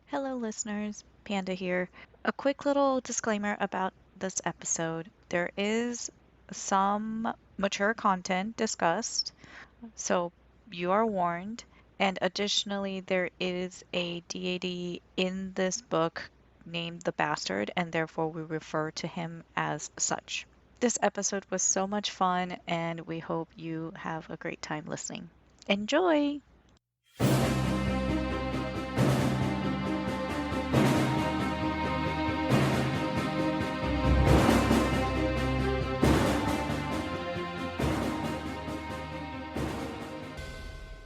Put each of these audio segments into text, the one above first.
Hello, listeners. Panda here. A quick little disclaimer about this episode. There is some mature content discussed, so you are warned. And additionally, there is a deity in this book named the Bastard, and therefore we refer to him as such. This episode was so much fun, and we hope you have a great time listening. Enjoy!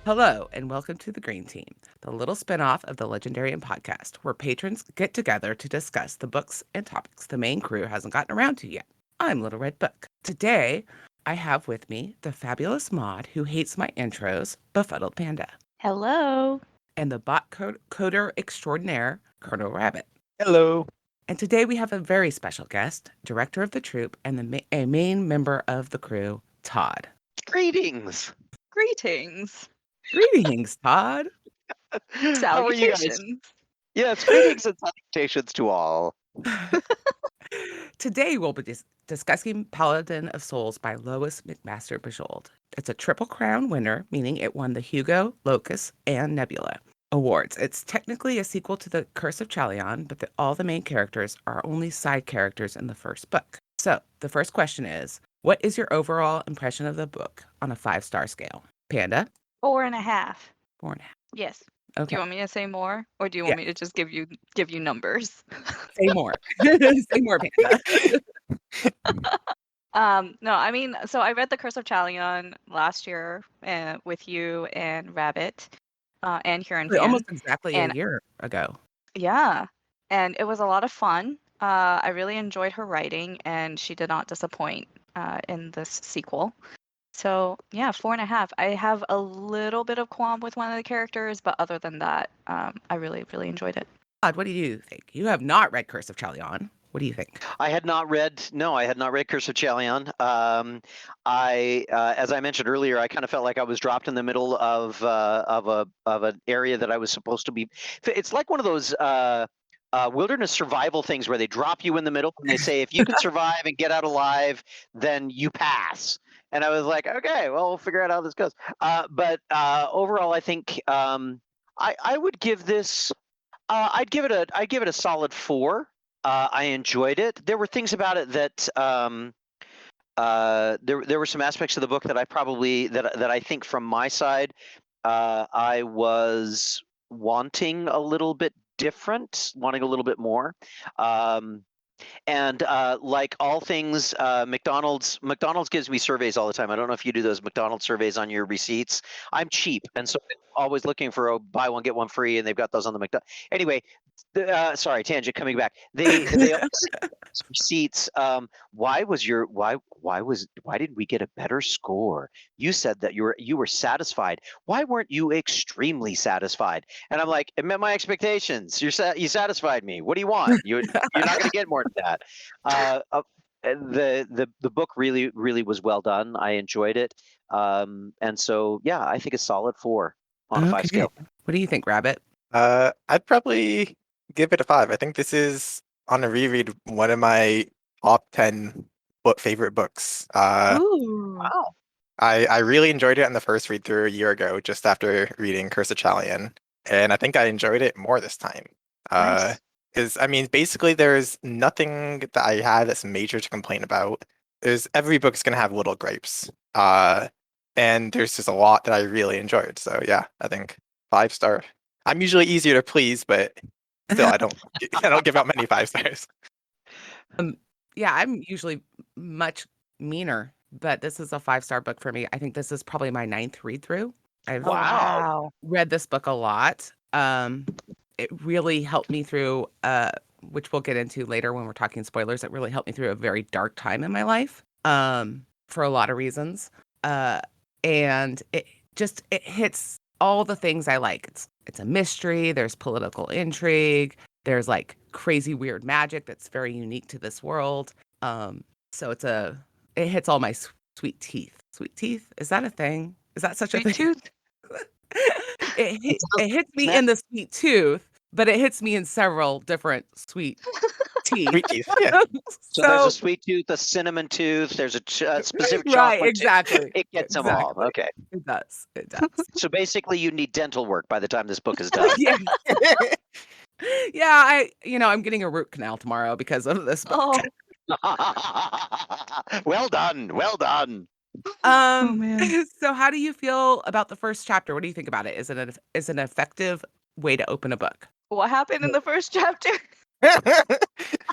Hello, and welcome to The Green Team, the little spinoff of the Legendarium podcast, where patrons get together to discuss the books and topics the main crew hasn't gotten around to yet. I'm Little Red Book. Today, I have with me the fabulous mod who hates my intros, Befuddled Panda, Hello! and the coder extraordinaire, Colonel Rabbit. Hello. And today we have a very special guest, director of the troop and a main member of the crew, Todd. Greetings. Greetings! Greetings, Todd. How are you guys? Salutations! Yes, greetings and salutations to all. Today we'll be discussing Paladin of Souls by Lois McMaster Bujold. It's a Triple Crown winner, meaning it won the Hugo, Locus, and Nebula awards. It's technically a sequel to The Curse of Chalion, but all the main characters are only side characters in the first book. So the first question is, what is your overall impression of the book on a 5-star scale? Panda? 4.5. 4.5. Yes. Do Okay. you want me to say more, or do you want me to just give you numbers? Say more. Say more, Panda. No, I mean, so I read The Curse of Chalion last year with you and Rabbit and Huron Fan. Almost exactly and a year ago. Yeah, and it was a lot of fun. I really enjoyed her writing, and she did not disappoint in this sequel. So yeah, 4.5. I have a little bit of qualm with one of the characters, but other than that, I really, really enjoyed it. Todd, what do you think? You have not read Curse of Chalion. What do you think? I had not read Curse of Chalion. As I mentioned earlier, I kind of felt like I was dropped in the middle of an area that I was supposed to be. It's like one of those wilderness survival things where they drop you in the middle and they say, if you can survive and get out alive, then you pass. And I was like, okay, well, we'll figure out how this goes. But overall, I think I would give this. I'd give it a solid 4. I enjoyed it. There were things about it that there were some aspects of the book that I think from my side I was wanting a little bit different, wanting a little bit more. And like all things, McDonald's gives me surveys all the time. I don't know if you do those McDonald's surveys on your receipts. I'm cheap, and so I'm always looking for a buy one get one free, and they've got those on the McDonald's. Anyway, sorry, tangent coming back. They always receipts. Why did we get a better score? You said that you were satisfied. Why weren't you extremely satisfied? And I'm like, it met my expectations. You satisfied me. What do you want? You're not going to get more than that. The book really was well done. I enjoyed it. And so yeah, I think a solid 4 on a 5 scale. What do you think, Rabbit? I'd probably give it a 5. I think this is, on a reread, one of my top 10 favorite books. Ooh. Wow. I really enjoyed it on the first read through a year ago, just after reading Curse of Chalion, and I think I enjoyed it more this time. Nice. I mean, basically, there's nothing that I had that's major to complain about. Every book's gonna have little gripes, and there's just a lot that I really enjoyed. So yeah, I think 5-star. I'm usually easier to please, but still, I don't give out many 5 stars. Yeah, I'm usually much meaner, but this is a 5-star book for me. I think this is probably my 9th read through. I've Wow. read this book a lot. It really helped me through, which we'll get into later when we're talking spoilers. It really helped me through a very dark time in my life, for a lot of reasons. And it hits all the things I like. It's a mystery. There's political intrigue. There's like crazy weird magic that's very unique to this world. So it hits all my sweet teeth. Sweet teeth? Is that a thing? Is that such a Sweet thing? tooth? It hits me in the sweet tooth but it hits me in several different sweet teeth. Sweet teeth. Yeah. So there's a sweet tooth, a cinnamon tooth. There's a specific right, chocolate exactly. tooth. It gets them all. Exactly. Okay. It does. It does. So basically, you need dental work by the time this book is done. Yeah. Yeah, I'm getting a root canal tomorrow because of this book. Well done. Well done. Oh, man. So how do you feel about the first chapter? What do you think about it? Is it an effective way to open a book? What happened in the first chapter?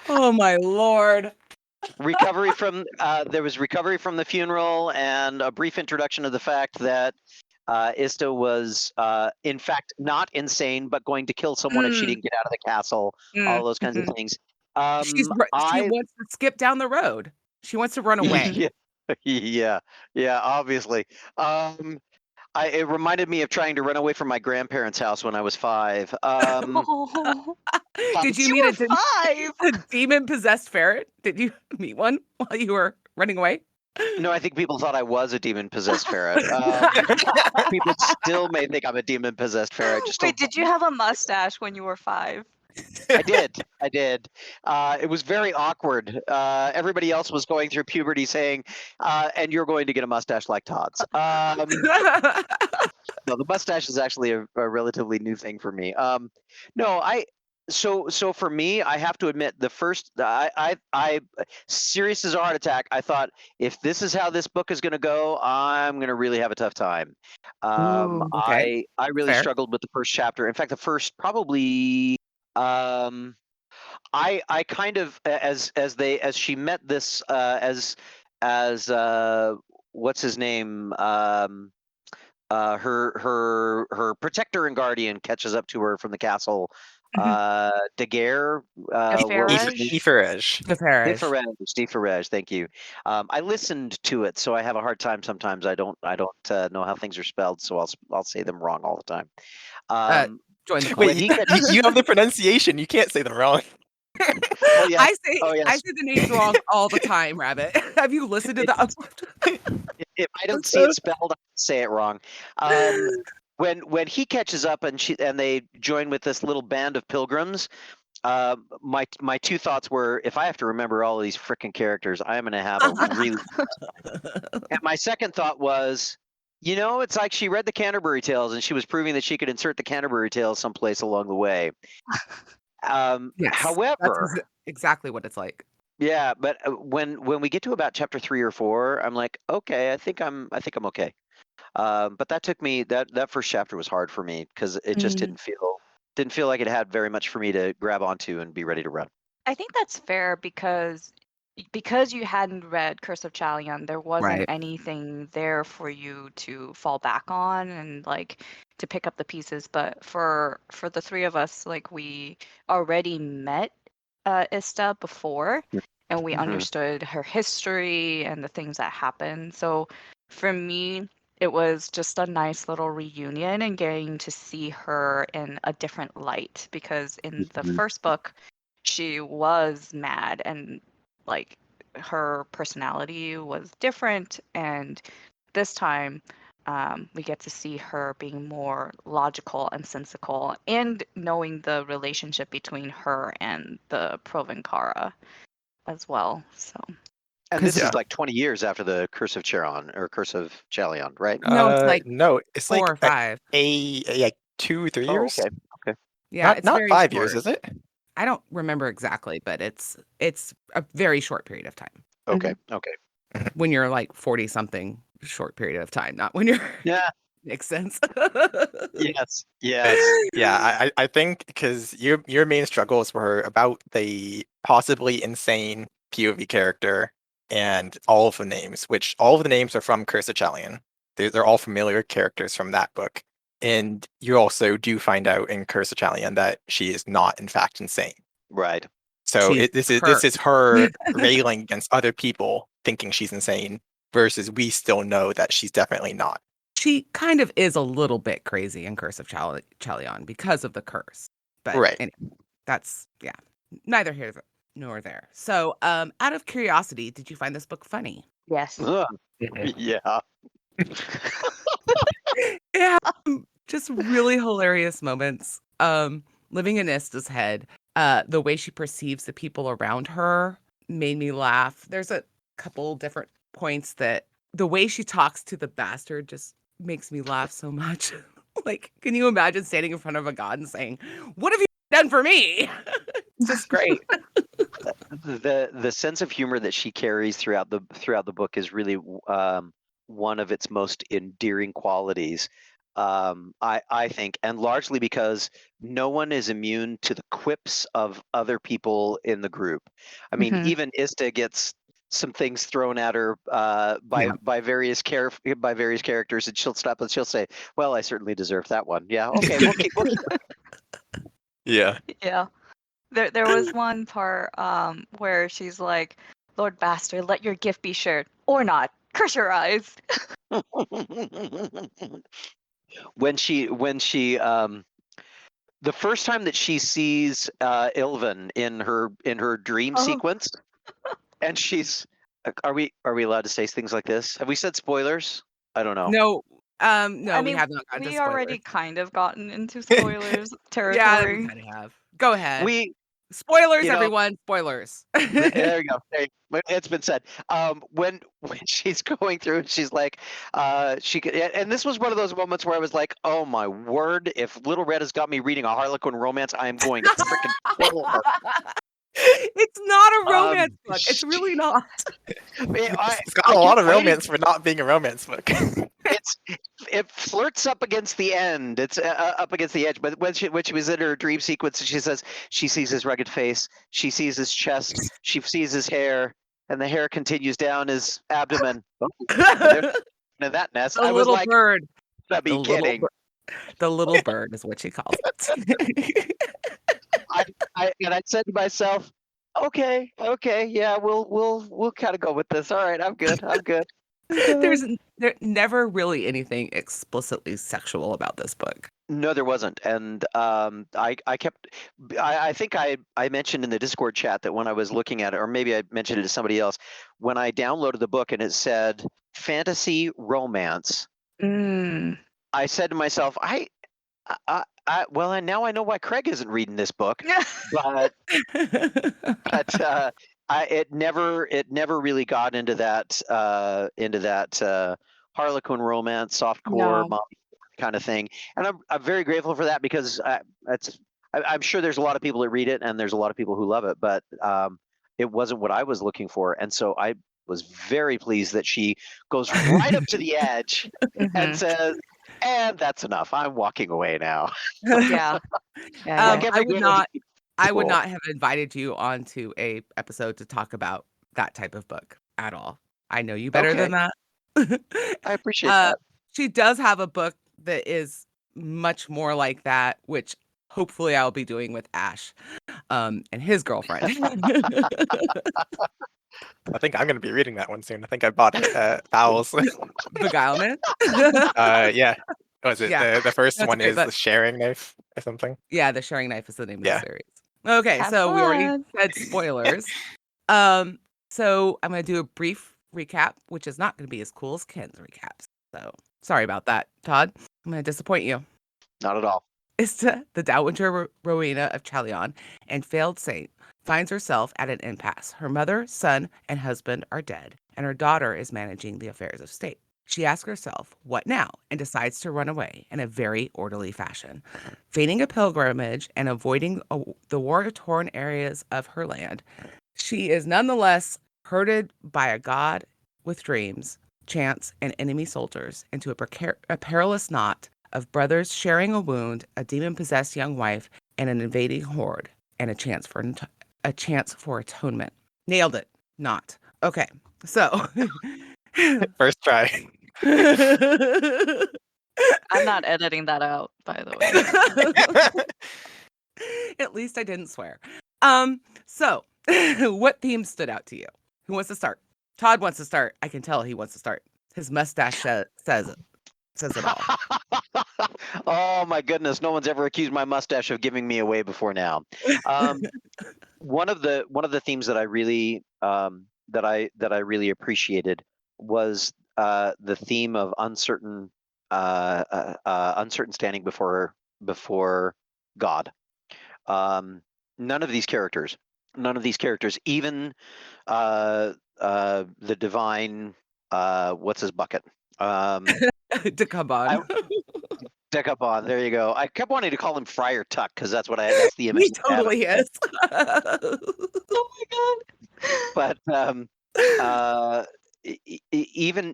Oh my lord. Recovery from there was recovery from the funeral and a brief introduction of the fact that Ista was in fact not insane but going to kill someone if she didn't get out of the castle. All those kinds of things. She wants to skip down the road. She wants to run away. Yeah, obviously. It reminded me of trying to run away from my grandparents' house when I was 5. Did you You meet were 5. a demon-possessed ferret? Did you meet one while you were running away? No, I think people thought I was a demon-possessed ferret. People still may think I'm a demon-possessed ferret. Wait, did you have a mustache when you were 5? I did. It was very awkward. Everybody else was going through puberty saying, and you're going to get a mustache like Todd's. No, the mustache is actually a relatively new thing for me. So for me, I have to admit, the first, I serious as a heart attack, I thought, if this is how this book is going to go, I'm going to really have a tough time. Okay. I really Fair. struggled with the first chapter. In fact, the first probably, I kind of, as she met this, as what's his name, her protector and guardian catches up to her from the castle. Daguerre, Eferej. Defarage, thank you. I listened to it, so I have a hard time sometimes. I don't know how things are spelled, so I'll say them wrong all the time. Join the club. Wait, you have the pronunciation. You can't say them wrong. Oh, yes. I say the names wrong all the time, Rabbit. Have you listened to the If I don't see it spelled, I say it wrong. When he catches up and they join with this little band of pilgrims, my two thoughts were, if I have to remember all of these freaking characters, I'm going to have a really. And my second thought was, it's like she read the Canterbury Tales and she was proving that she could insert the Canterbury Tales someplace along the way. Yes, however, that's exactly what it's like. Yeah, but when we get to about chapter 3 or 4, I'm like, okay, I think I'm okay. But that took me that first chapter was hard for me because it just didn't feel like it had very much for me to grab onto and be ready to run. I think that's fair because you hadn't read Curse of Chalion, there wasn't anything there for you to fall back on and like to pick up the pieces. But for the three of us, like we already met Ista before, and we understood her history and the things that happened. So for me, it was just a nice little reunion and getting to see her in a different light, because in the first book, she was mad and like her personality was different, and this time we get to see her being more logical and sensical and knowing the relationship between her and the Provencara as well. So and this is like 20 years after the Curse of Chalion, right? No, it's like no, it's 4 like or 5. like 2 3 years. Okay. Yeah, not it's very 5 short. years, is it? I don't remember exactly, but it's a very short period of time. Okay. When you're like 40 something, short period of time, not when you're makes sense. Yes. Yeah, I think because your main struggles were about the possibly insane POV character and all of the names, which all of the names are from Curse of Chalion. They're all familiar characters from that book. And you also do find out in Curse of Chalion that she is not, in fact, insane. Right. So this is her railing against other people thinking she's insane, versus we still know that she's definitely not. She kind of is a little bit crazy in Curse of Chalion because of the curse. But anyway, that's neither here nor there. So, out of curiosity, did you find this book funny? yes. Yeah. It had just really hilarious moments. living in Ista's head, the way she perceives the people around her made me laugh. There's a couple different points that the way she talks to the bastard just makes me laugh so much. Like, can you imagine standing in front of a god and saying, "What have you done for me?" It's just great. The sense of humor that she carries throughout the book is really one of its most endearing qualities. I think, and largely because no one is immune to the quips of other people in the group. I mean, Mhm. even Ista gets some things thrown at her Yeah. by various characters, and she'll stop and she'll say, "Well, I certainly deserve that one. Yeah, okay, we'll keep." Yeah. Yeah. There was one part where she's like, Lord Bastard, let your gift be shared. Or not. Curse your eyes. when she the first time that she sees Ilvin in her dream Oh. sequence, and she's are we allowed to say things like this? Have we said spoilers? I don't know. No, I no, we mean, have not gotten to we spoilers. already kind of gotten into spoilers Yeah, we territory. kind of have. Go ahead. We Spoilers, you know, everyone. Spoilers. there you go. It's been said. When she's going through, she's like, and this was one of those moments where I was like, oh my word! If Little Red has got me reading a Harlequin romance, I am going to freaking kill her. It's not a romance book. It's she- really not. It's got a lot of romance for not being a romance book. It flirts up against the end. It's up against the edge. But when she was in her dream sequence, she says she sees his rugged face, she sees his chest, she sees his hair, and the hair continues down his abdomen. In that nest, The I was little like, bird. "Gotta be The little kidding!" The little bird is what she calls it. I said to myself, "Okay, yeah, we'll kind of go with this. All right, I'm good. There's never really anything explicitly sexual about this book. No, there wasn't, and I think I mentioned in the Discord chat that when I was looking at it, or maybe I mentioned it to somebody else, when I downloaded the book and it said fantasy romance, Mm. I said to myself, well, and now I know why Craig isn't reading this book, but it never really got into that Harlequin romance, softcore No. kind of thing, and I'm very grateful for that because I'm sure there's a lot of people that read it and there's a lot of people who love it, but it wasn't what I was looking for, and so I was very pleased that she goes right up to the edge and Mhm. says, "And that's enough. I'm walking away now." Yeah. Like I every would good not school. have invited you onto a episode to talk about that type of book at all. I know you better than Okay, that. I appreciate Uh, that. she does have a book that is much more like that, which hopefully I'll be doing with Ash, and his girlfriend. I think I'm going to be reading that one soon. I think I bought it at Owl's. Beguilement. Yeah. Was it Yeah, the first that's a one great is book. the sharing knife or something? Yeah, The Sharing Knife is the name of the Yeah. series. Okay, Have so we already fun. said spoilers. So I'm gonna do a brief recap, which is not gonna be as cool as Ken's recaps. So sorry about that, Todd. I'm gonna disappoint you. Not at all. Ista, the Dowager Rowena of Chalion and failed saint, finds herself at an impasse. Her mother, son, and husband are dead, and her daughter is managing the affairs of state. She asks herself, what now? And decides to run away in a very orderly fashion. Feigning a pilgrimage and avoiding the war-torn areas of her land, she is nonetheless herded by a god with dreams, chance, and enemy soldiers into a perilous knot of brothers sharing a wound, a demon-possessed young wife, and an invading horde, and a chance for atonement. Nailed it. Not. Okay. So First try. I'm not editing that out, by the way. At least I didn't swear. So what theme stood out to you? Who wants to start? Todd wants to start. I can tell he wants to start. His mustache says it all. Oh my goodness! No one's ever accused my mustache of giving me away before now. One of the themes that I really really appreciated was the theme of uncertain standing before God. none of these characters, even the divine, what's his bucket? To come on. Decapon, there you go. I kept wanting to call him Friar Tuck because that's the image He that I have in totally my head. is. Oh my god. But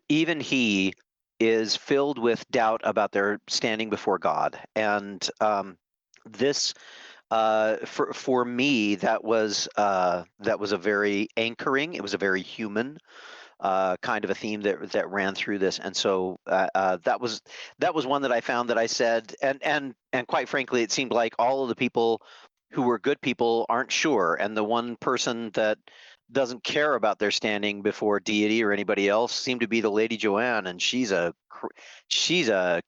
even he is filled with doubt about their standing before God, and this for me that was a very anchoring. It was a very human kind of a theme that ran through this, and so that was one that I found that I said, and quite frankly, it seemed like all of the people who were good people aren't sure, and the one person that doesn't care about their standing before deity or anybody else seemed to be the Lady Joanne, and she's a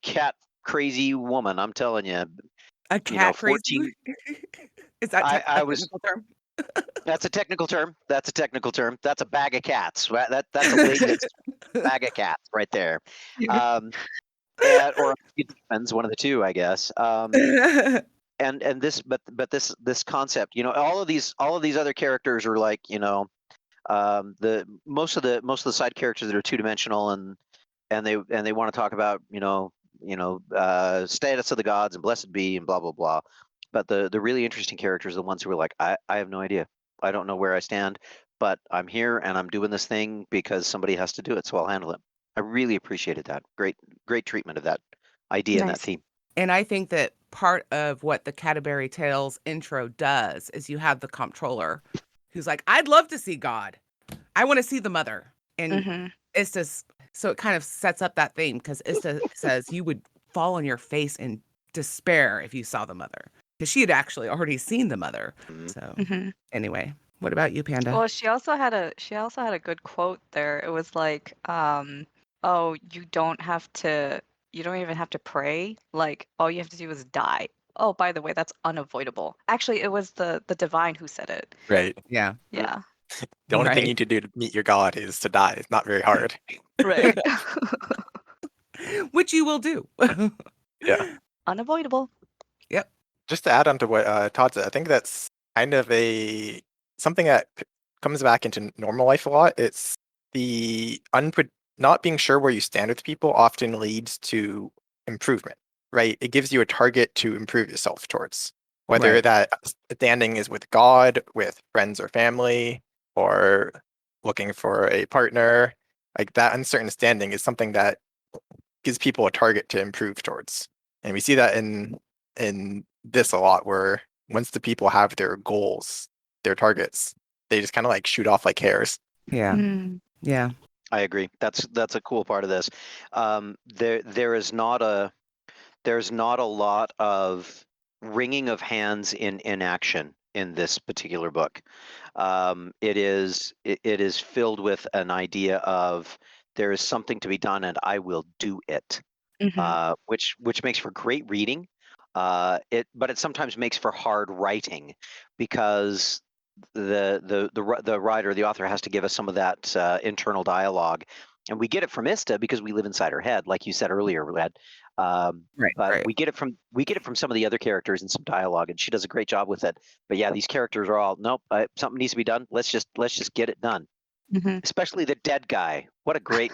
cat crazy woman. I'm telling you, A cat crazy? 14. Is that I a was. technical term? That's a technical term. That's a bag of cats. That's a lady that's a bag of cats right there. Um, or it depends, one of the two, I guess. And this, but this concept, all of these other characters are like, the most of the side characters that are two-dimensional, and they want to talk about, status of the gods and blessed be and blah blah blah. But the really interesting characters are the ones who are like, I have no idea. I don't know where I stand, but I'm here and I'm doing this thing because somebody has to do it, so I'll handle it. I really appreciated that. Great treatment of that idea and that Nice. theme. And I think that part of what the Canterbury Tales intro does is you have the comptroller who's like, I'd love to see God. I want to see the mother. And Mm-hmm. Istis, so it kind of sets up that theme because Ista says you would fall on your face in despair if you saw the mother. Because she had actually already seen the mother. Mhm. So Mm-hmm. anyway, what about you, Panda? Well, she also had a good quote there. It was like, oh, you don't even have to pray. Like, all you have to do is die. Oh, by the way, that's unavoidable. Actually, it was the divine who said it. Right. Yeah. Yeah. The only thing you Right. need to do to meet your god is to die. It's not very hard. Right. Which you will do. Yeah. Unavoidable. Yep. Just to add on to what Todd said, I think that's kind of something that comes back into normal life a lot. It's the not being sure where you stand with people often leads to improvement, right? It gives you a target to improve yourself towards, whether Right. that standing is with God, with friends or family, or looking for a partner. Like that uncertain standing is something that gives people a target to improve towards. And we see that in this a lot, where once the people have their goals, their targets, they just kind of like shoot off like hares. Yeah. Mm. Yeah. I agree. That's a cool part of this. There's not a lot of wringing of hands in action in this particular book. It is filled with an idea of there is something to be done and I will do it, Mm-hmm. which makes for great reading. But it sometimes makes for hard writing because the writer, the author, has to give us some of that internal dialogue, and we get it from Ista because we live inside her head, like you said earlier, Red. Right. But Right. we get it from some of the other characters and some dialogue, and she does a great job with it. But yeah, these characters are all nope. Something needs to be done. Let's just get it done. Mm-hmm. Especially the dead guy. What a great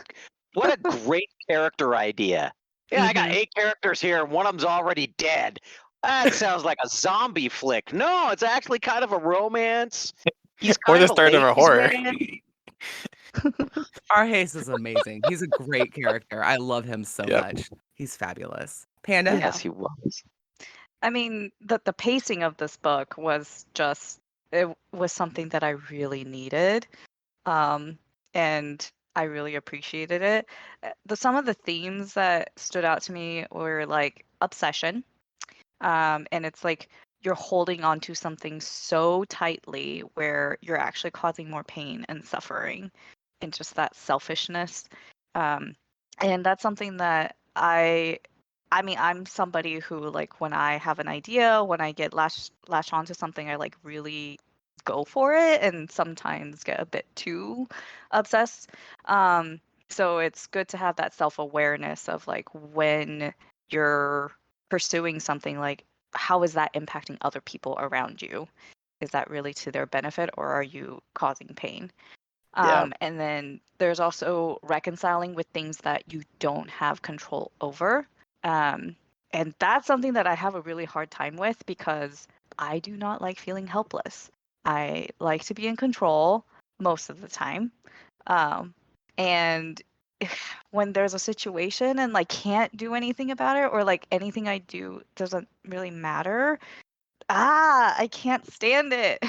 character idea. Yeah, I got Mm-hmm. 8 characters here, and one of them's already dead. That sounds like a zombie flick. No, it's actually kind of a romance. He's Or kind the of a start of a ladies' horror. man. Arhace is amazing. He's a great character. I love him so Yep. much. He's fabulous. Panda? Yeah. Yes, he was. I mean, the pacing of this book was it was something that I really needed. And I really appreciated it. Some of the themes that stood out to me were like obsession. And it's like you're holding on to something so tightly where you're actually causing more pain and suffering and just that selfishness. And that's something that I mean, I'm somebody who like when I have an idea, when I get latch onto something, I like really go for it and sometimes get a bit too obsessed. So it's good to have that self-awareness of like when you're pursuing something, like how is that impacting other people around you? Is that really to their benefit, or are you causing pain? Yeah. And then there's also reconciling with things that you don't have control over. And that's something that I have a really hard time with because I do not like feeling helpless. I like to be in control most of the time. Um, and when there's a situation and like can't do anything about it, or like anything I do doesn't really matter, I can't stand it.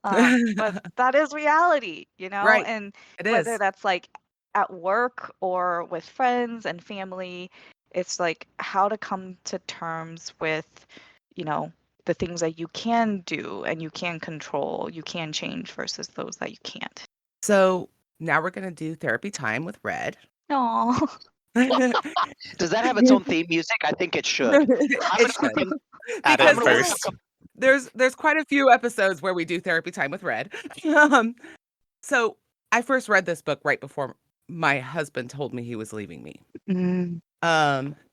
But that is reality, you know? Right. And It whether is. that's like at work or with friends and family, it's like how to come to terms with, you know, the things that you can do and you can control, you can change versus those that you can't. So now we're going to do therapy time with Red. No. Does that have its own theme music? I think it should. I'm It gonna should. fucking, Add I'm it Because gonna there's look first. up. there's quite a few episodes where we do therapy time with Red. Um, so I first read this book right before my husband told me he was leaving me. Mm.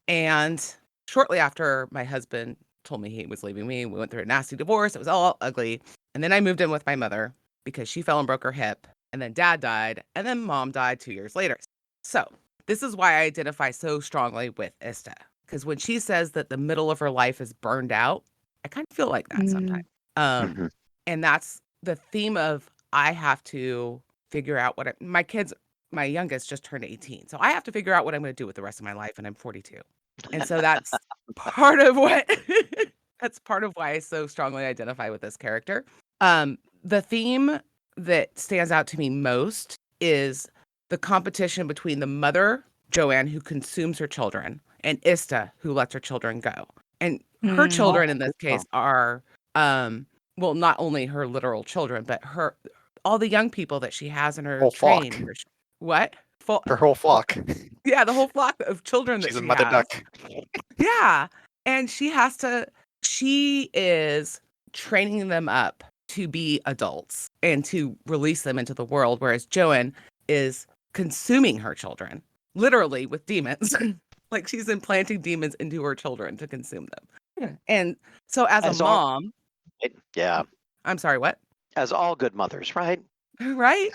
And shortly after my husband told me he was leaving me, we went through a nasty divorce. It was all ugly. And then I moved in with my mother because she fell and broke her hip. And then dad died. And then mom died 2 years later. So this is why I identify so strongly with Ista. Because when she says that the middle of her life is burned out, I kind of feel like that sometimes. Mhm. And that's the theme of I have to figure out what my youngest just turned 18. So I have to figure out what I'm going to do with the rest of my life. And I'm 42. And so that's part of what that's part of why I so strongly identify with this character. The theme that stands out to me most is the competition between the mother, Joanne, who consumes her children, and Ista, who lets her children go. And her Mm. children in this Oh. case are well, not only her literal children, but all the young people that she has in her Whole flock. train. What? Her whole flock. Yeah, the whole flock of children that She's a she mother has. duck. Yeah. And she is training them up to be adults and to release them into the world, whereas Joan is consuming her children, literally with demons. Like she's implanting demons into her children to consume them. And so as a As all, mom, yeah, I'm sorry, what? as all good mothers, right? Right?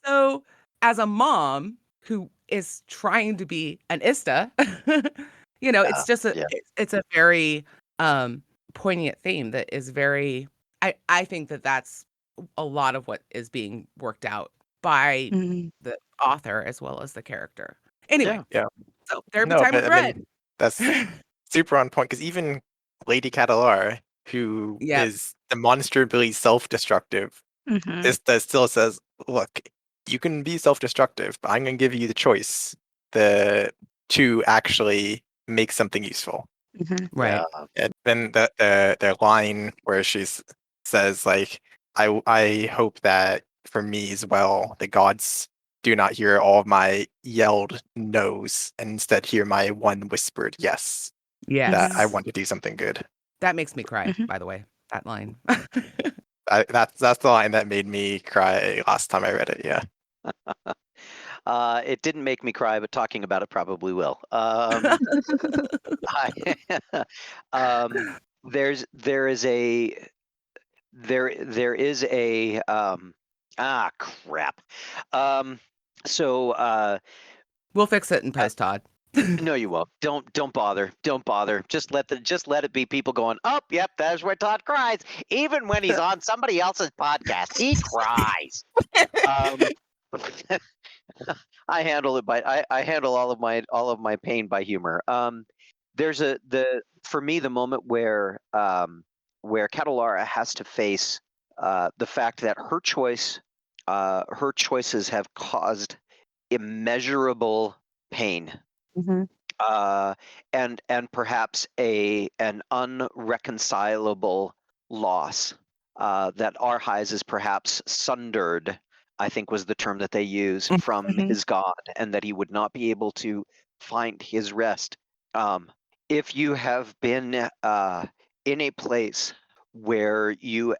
So as a mom who is trying to be an Ista, it's just Yeah. it's a very poignant theme that is very I think that that's a lot of what is being worked out by Mm. the author as well as the character. Anyway, Yeah. Yeah. so therapy No, time but with I Red. mean, that's super on point because even Lady Catalar, who Yep. is demonstrably self-destructive, Mhm. that still says, "Look, you can be self-destructive, but I'm going to give you the choice to actually make something useful." Mhm. Right. Yeah. And then the line where she says like, I hope that for me as well, the gods do not hear all of my yelled no's and instead hear my one whispered yes, that I Yes. want to do something good." That makes me cry, Mhm. by the way, that line. That's the line that made me cry last time I read it. Yeah. It didn't make me cry, but talking about it probably will. I, there is a crap. So We'll fix it in post, Todd. no, you won't. Don't bother. Don't bother. Just let it be people going, oh, yep, there's where Todd cries. Even when he's on somebody else's podcast, he cries. Um, I handle it I handle all of my pain by humor. There's for me the moment where Catalara has to face the fact that her choices have caused immeasurable pain, Mhm. and perhaps an unreconcilable loss, that Arhise is perhaps sundered, I think was the term that they use, from Mhm. his god, and that he would not be able to find his rest. If you have been in a place where you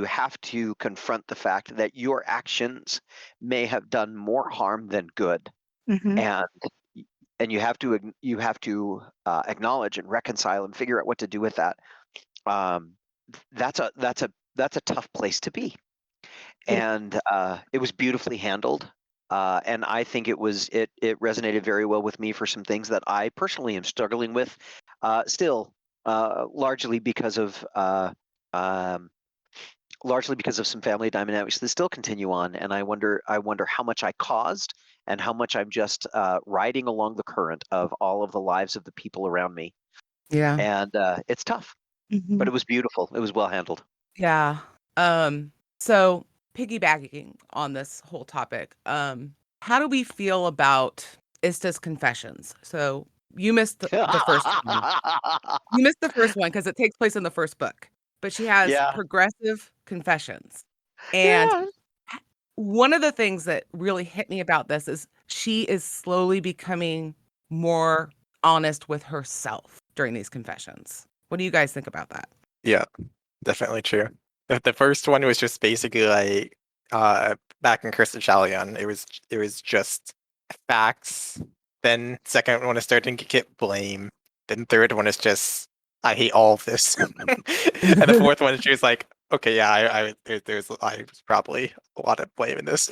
have to confront the fact that your actions may have done more harm than good, Mhm. and you have to acknowledge and reconcile and figure out what to do with that. that's a tough place to be. It- And it was beautifully handled. And I think it resonated very well with me for some things that I personally am struggling with still, largely because of some family dynamics that still continue on. And I wonder how much I caused and how much I'm just riding along the current of all of the lives of the people around me. yeah. And it's tough, but it was beautiful. It was well handled. Yeah. So piggybacking on this whole topic, how do we feel about Ista's confessions? So you missed the first one. You missed the first one because it takes place in the first book, but she has Yeah. progressive confessions. And Yeah. one of the things that really hit me about this is she is slowly becoming more honest with herself during these confessions. What do you guys think about that? Yeah, definitely true. The first one was just basically like back in Curse of Chalion. It was just facts. Then second one is starting to get blame. Then third one is just I hate all of this. And the fourth one she was like, okay, yeah, there's probably a lot of blame in this.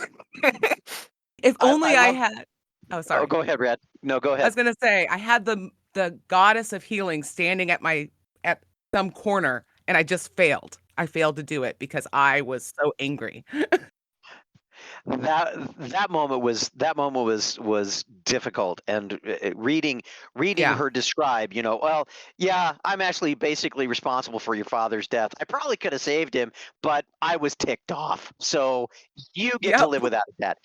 If I only I love. had. Oh, Oh, sorry. go ahead, Brad. No, go I ahead. was gonna say I had the goddess of healing standing at some corner, and I just failed. I failed to do it because I was so angry. That moment was difficult, and reading Yeah. her describe, well, yeah, I'm actually basically responsible for your father's death. I probably could have saved him, but I was ticked off. So you get to Yep. live without that.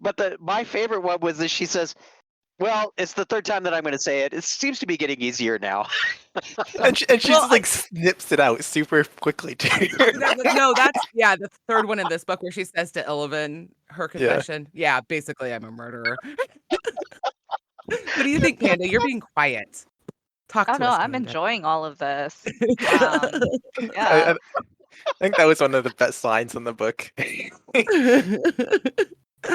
But my favorite one was that she says, "Well, it's the third time that I'm going to say it. It seems to be getting easier now." And she Well, just like snips it out super quickly too. no, that's the third one in this book where she says to Illivan her Yeah. confession. Yeah, basically, I'm a murderer. What do you think, Panda? You're being quiet. Talk Oh to no, us, I'm Panda. enjoying all of this. I, Yeah. I think that was one of the best lines in the book.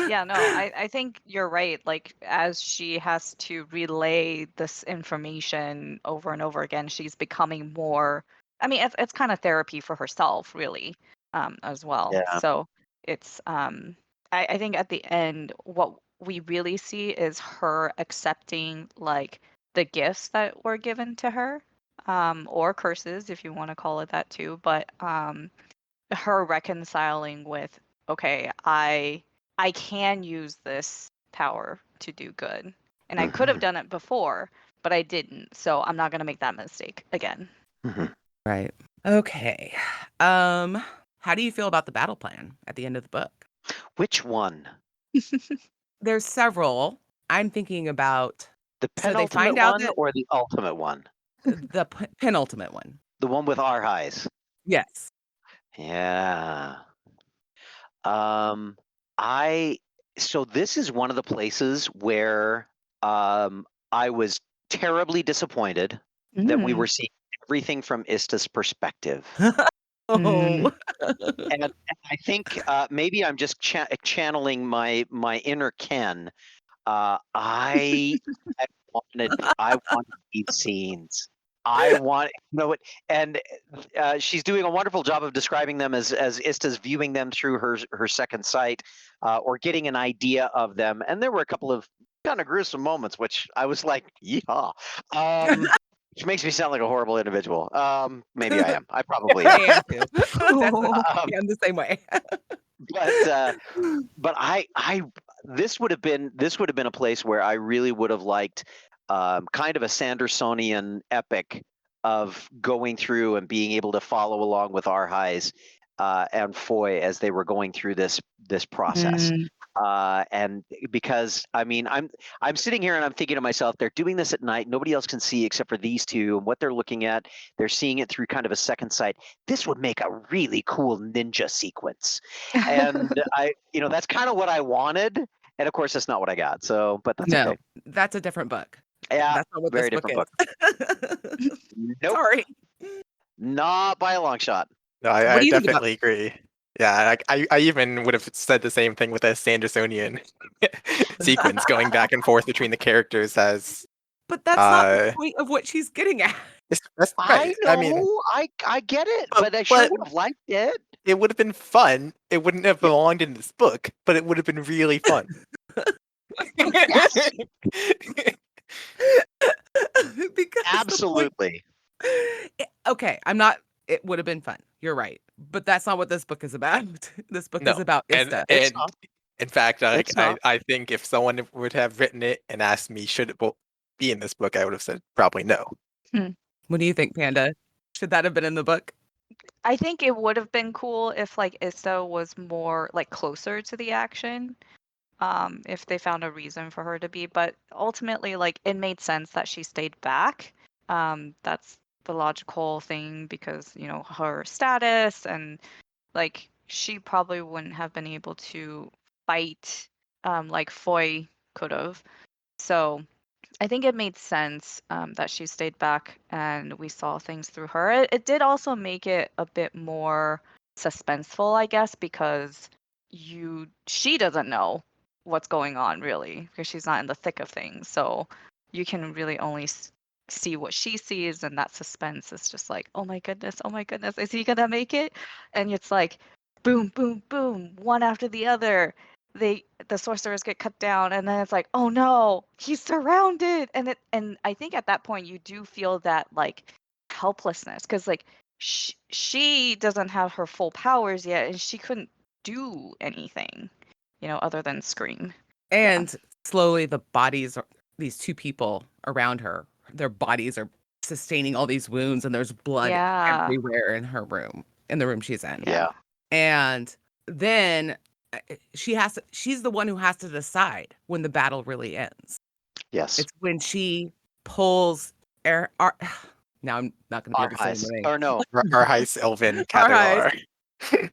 Yeah, no, I think you're right. Like, as she has to relay this information over and over again, she's becoming more. I mean, it's kind of therapy for herself, really, as well. Yeah. So it's, I think at the end, what we really see is her accepting like the gifts that were given to her, or curses, if you want to call it that too. But her reconciling with, okay, I can use this power to do good, and I could have Mhm. done it before, but I didn't, so I'm not going to make that mistake again. Mhm. Right. Okay. How do you feel about the battle plan at the end of the book? Which one? There's several. I'm thinking about. The So they penultimate find out one that or the ultimate one? the penultimate one. The one with our highs. Yes. Yeah. Um, I so this is one of the places where I was terribly disappointed that we were seeing everything from Ista's perspective. Oh. And I think maybe I'm just channeling my inner Ken. I wanted these scenes. I want what, and she's doing a wonderful job of describing them as Ista's viewing them through her second sight, or getting an idea of them. And there were a couple of kind of gruesome moments, which I was like, yeehaw. Which makes me sound like a horrible individual. Maybe I am. I probably I am. am too. Um, I'm the same way. but I this would have been a place where I really would have liked kind of a Sandersonian epic of going through and being able to follow along with Arhais and Foy as they were going through this process. And because I mean, I'm sitting here and I'm thinking to myself, they're doing this at night. Nobody else can see except for these two, and what they're looking at, they're seeing it through kind of a second sight. This would make a really cool ninja sequence, and that's kind of what I wanted. And of course, that's not what I got. So, but that's No, okay. that's a different book. Yeah, That's not what this very book different book. is. Nope, Sorry. not by a long shot. No, What I do you think about? definitely agree. Yeah, I even would have said the same thing with a Sandersonian sequence going back and forth between the characters as But that's not the point of what she's getting at. That's I right. I mean, know, I get it, but but I sure but would have liked it. it would have been fun. It wouldn't have Yeah. belonged in this book, but it would have been really fun. Yes, Because the point absolutely. okay, I'm not it would have been fun. You're right. But that's not what this book is about. This book is No, about and Ista. It's and not. in fact, It's not. I think if someone would have written it and asked me should it be in this book, I would have said probably no. What do you think, Panda? Should that have been in the book? I think it would have been cool if like Issa was more like closer to the action. If they found a reason for her to be, but ultimately like it made sense that she stayed back. That's the logical thing because, you know, her status and like she probably wouldn't have been able to fight like Foy could have. So I think it made sense that she stayed back and we saw things through her. It did also make it a bit more suspenseful, I guess, because she doesn't know what's going on really because she's not in the thick of things. So you can really only see what she sees, and that suspense is just like, oh my goodness, is he gonna make it? And it's like, boom, boom, boom, one after the other the sorcerers get cut down, and then it's like, oh no, he's surrounded. And I think at that point you do feel that like helplessness because like she doesn't have her full powers yet, and she couldn't do anything, you know, other than scream. And slowly the bodies are these two people around her, their bodies are sustaining all these wounds and there's blood Yeah. everywhere in her room, in the room she's in. Yeah. And then she's the one who has to decide when the battle really ends. Yes. It's when she pulls now I'm not going to be able to say Arhais. the name. Or no. Arhais Elvin Arhais. Catalar.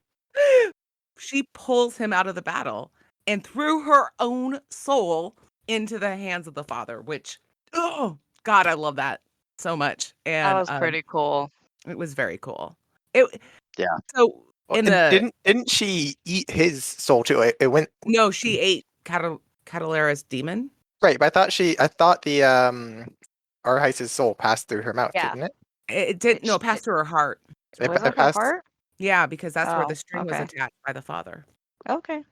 She pulls him out of the battle and threw her own soul into the hands of the father, which, oh, God, I love that so much. That And was pretty cool. it was very cool. It, Yeah. So Well, in and the, didn't she eat his soul too? It went no, she ate Catalera's demon. right, but I thought the Arhais's soul passed through her mouth, Yeah. didn't it? It didn't, no, it passed through her heart. Was It it her passed. heart? Yeah, because that's where the Oh, string was okay. attached by the father. Okay.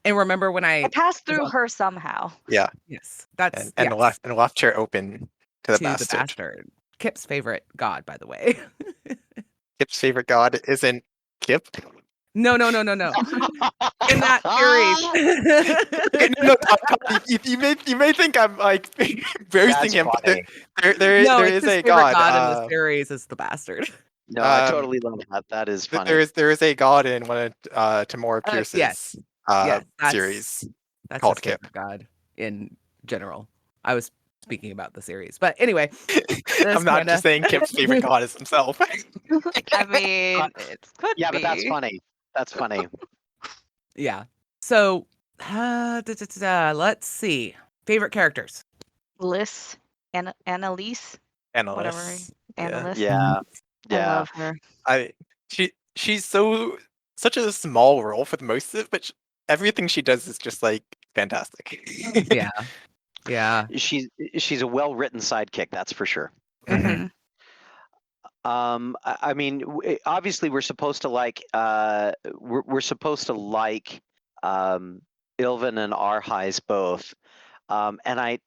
And remember when It passed through her somehow. Yeah, yes, that's and yes, left her open to the to the bastard. bastard. Kip's favorite god, by the way. Kip's favorite god isn't Kip. No. In that Okay, series. no, Todd, you may think I'm like roasting That's him, but funny. No, there it's is his a favorite god. god in the series is the bastard. No, I Um, totally love that. That is funny. there is a god in one of Tamora Pierce's Yes, that's series his called Kip. favorite god in general. I was speaking about the series, but anyway, I'm not Panda. just saying Kip's favorite god is himself. I mean, it could Yeah, be. but that's funny. That's funny. Yeah. So, let's see. Favorite characters. Liz, Annalise, whatever. Analyst. Annalise. Yeah. I Yeah. love her. She's such a small role for the most of it, but everything she does is just like fantastic. Yeah. Yeah. She's a well-written sidekick, that's for sure. Mhm. I mean, obviously we're supposed to like we're supposed to like Ilvin and Arhais both, and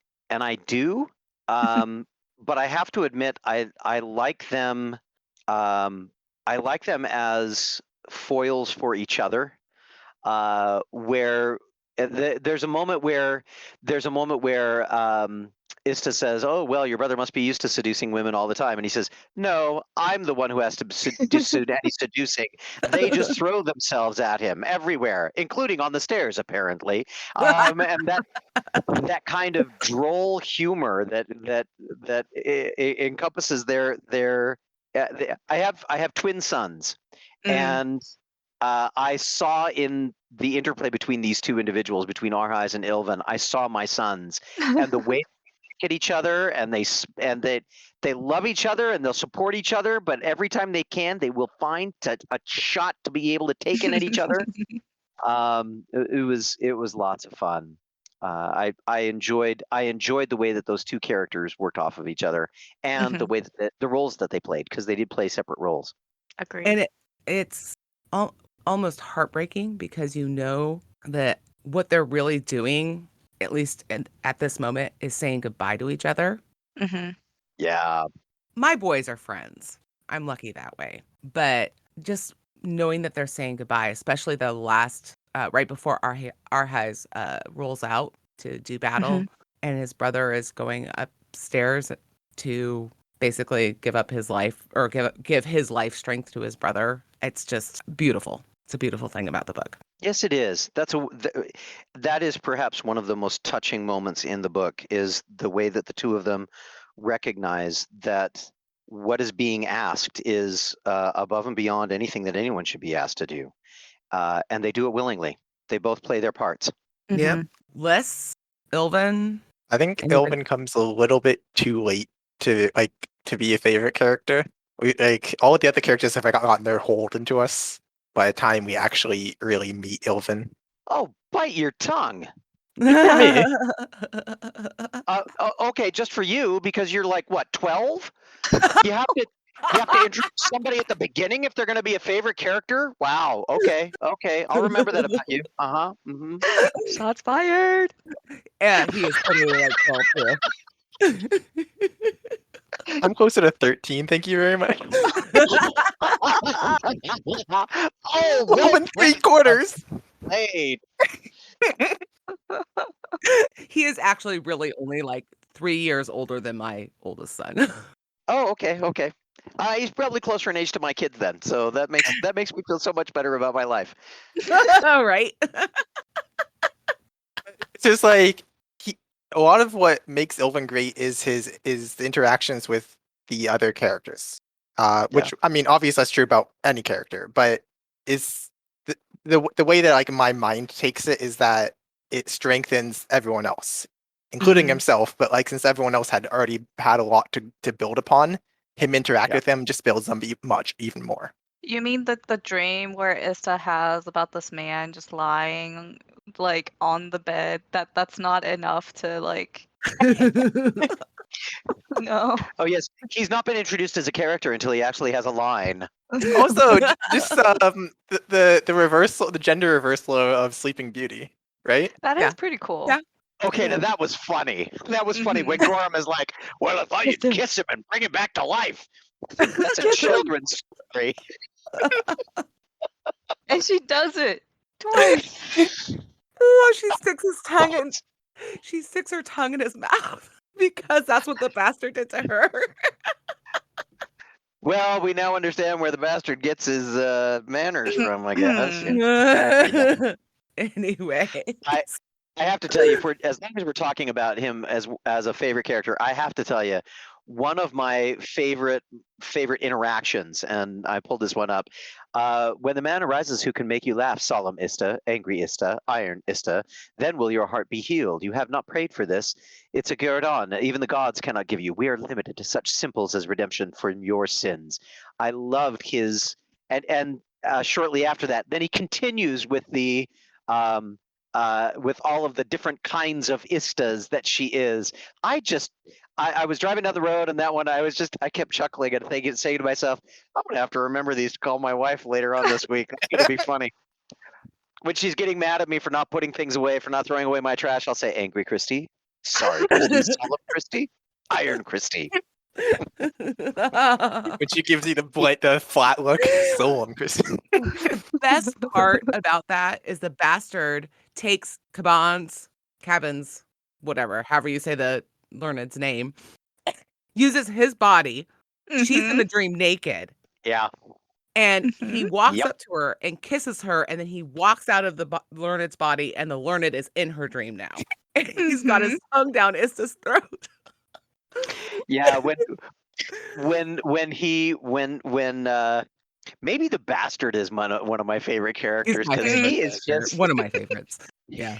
I do, but I have to admit I like them. I like them as foils for each other. Where there's a moment where Ista says, "Oh well, your brother must be used to seducing women all the time," and he says, "No, I'm the one who has to do any seducing. They just throw themselves at him everywhere, including on the stairs, apparently." And that kind of droll humor that encompasses their. I have twin sons, Mm. and I saw in the interplay between these two individuals, between Arhais and Ilvin, I saw my sons and the way they look at each other, and they love each other and they'll support each other, but every time they can, they will find a shot to be able to take in at each other. It was lots of fun. I enjoyed the way that those two characters worked off of each other, and the way that the roles that they played, because they did play separate roles. Agreed. And it's almost heartbreaking because you know that what they're really doing, at least at this moment, is saying goodbye to each other. Mm-hmm. Yeah. My boys are friends. I'm lucky that way. But just knowing that they're saying goodbye, especially the last, right before Arhai's rolls out to do battle, and his brother is going upstairs to basically give up his life, or give his life strength to his brother. It's just beautiful. It's a beautiful thing about the book. Yes, it is. That is perhaps one of the most touching moments in the book, is the way that the two of them recognize that what is being asked is above and beyond anything that anyone should be asked to do, and they do it willingly. They both play their parts. Yep. Less Ilvin. I think Anybody- Ilvin comes a little bit too late to be a favorite character. All of the other characters have gotten their hold into us by the time we actually really meet Ilvin. Oh, bite your tongue. me. Okay, just for you, because you're like, what, 12? You have to introduce somebody at the beginning if they're going to be a favorite character. Wow. Okay. I'll remember that about you. Mm-hmm. Shots fired. Yeah, he is totally like 12 too. I'm closer to 13, thank you very much. Oh, Well, in 3/4. played. He is actually really only like 3 years older than my oldest son. Oh, okay. He's probably closer in age to my kids then, so that makes me feel so much better about my life. All right. It's just like a lot of what makes Ilvin great is the interactions with the other characters. Which I mean, obviously that's true about any character, but is the way that like my mind takes it is that it strengthens everyone else, including himself. But like since everyone else had already had a lot to build upon, him interact with them just builds them even more. You mean the dream where Ista has about this man just lying like on the bed? That's not enough to like. No. Oh yes, he's not been introduced as a character until he actually has a line. Also, just the reversal, the gender reversal of Sleeping Beauty, right? That is Yeah. pretty cool. Yeah. Okay, now that was funny. That was funny when Gorham is like, "Well, I thought you'd kiss him and bring him back to life." That's a children's story. And she does it twice. Oh, she sticks her tongue in his mouth because that's what the bastard did to her. Well, we now understand where the bastard gets his manners from, I guess. Anyway. I have to tell you, as long as we're talking about him as a favorite character, I have to tell you, one of my favorite interactions, and I pulled this one up. When the man arises who can make you laugh, solemn Ista, angry Ista, iron Ista, then will your heart be healed. You have not prayed for this. It's a guerdon. Even the gods cannot give you. We are limited to such simples as redemption for your sins. I loved his, and shortly after that, then he continues with the. With all of the different kinds of Istas that she is. I was driving down the road, and that one I kept chuckling and saying to myself, I'm gonna have to remember these to call my wife later on this week. It's gonna be funny. When she's getting mad at me for not putting things away, for not throwing away my trash, I'll say, angry Christy, sorry Christy, solemn Christy, iron Christy. When she gives you the flat look, solemn Christy. The best part about that is the bastard takes Cabin's, whatever, however you say the learned's name, uses his body. She's in the dream naked. Yeah. And he walks up to her and kisses her, and then he walks out of the learned's body, and the learned is in her dream now. And he's got his tongue down Ista's throat. Yeah, when maybe the bastard is one of my favorite characters, because he is just one of my favorites. Yeah.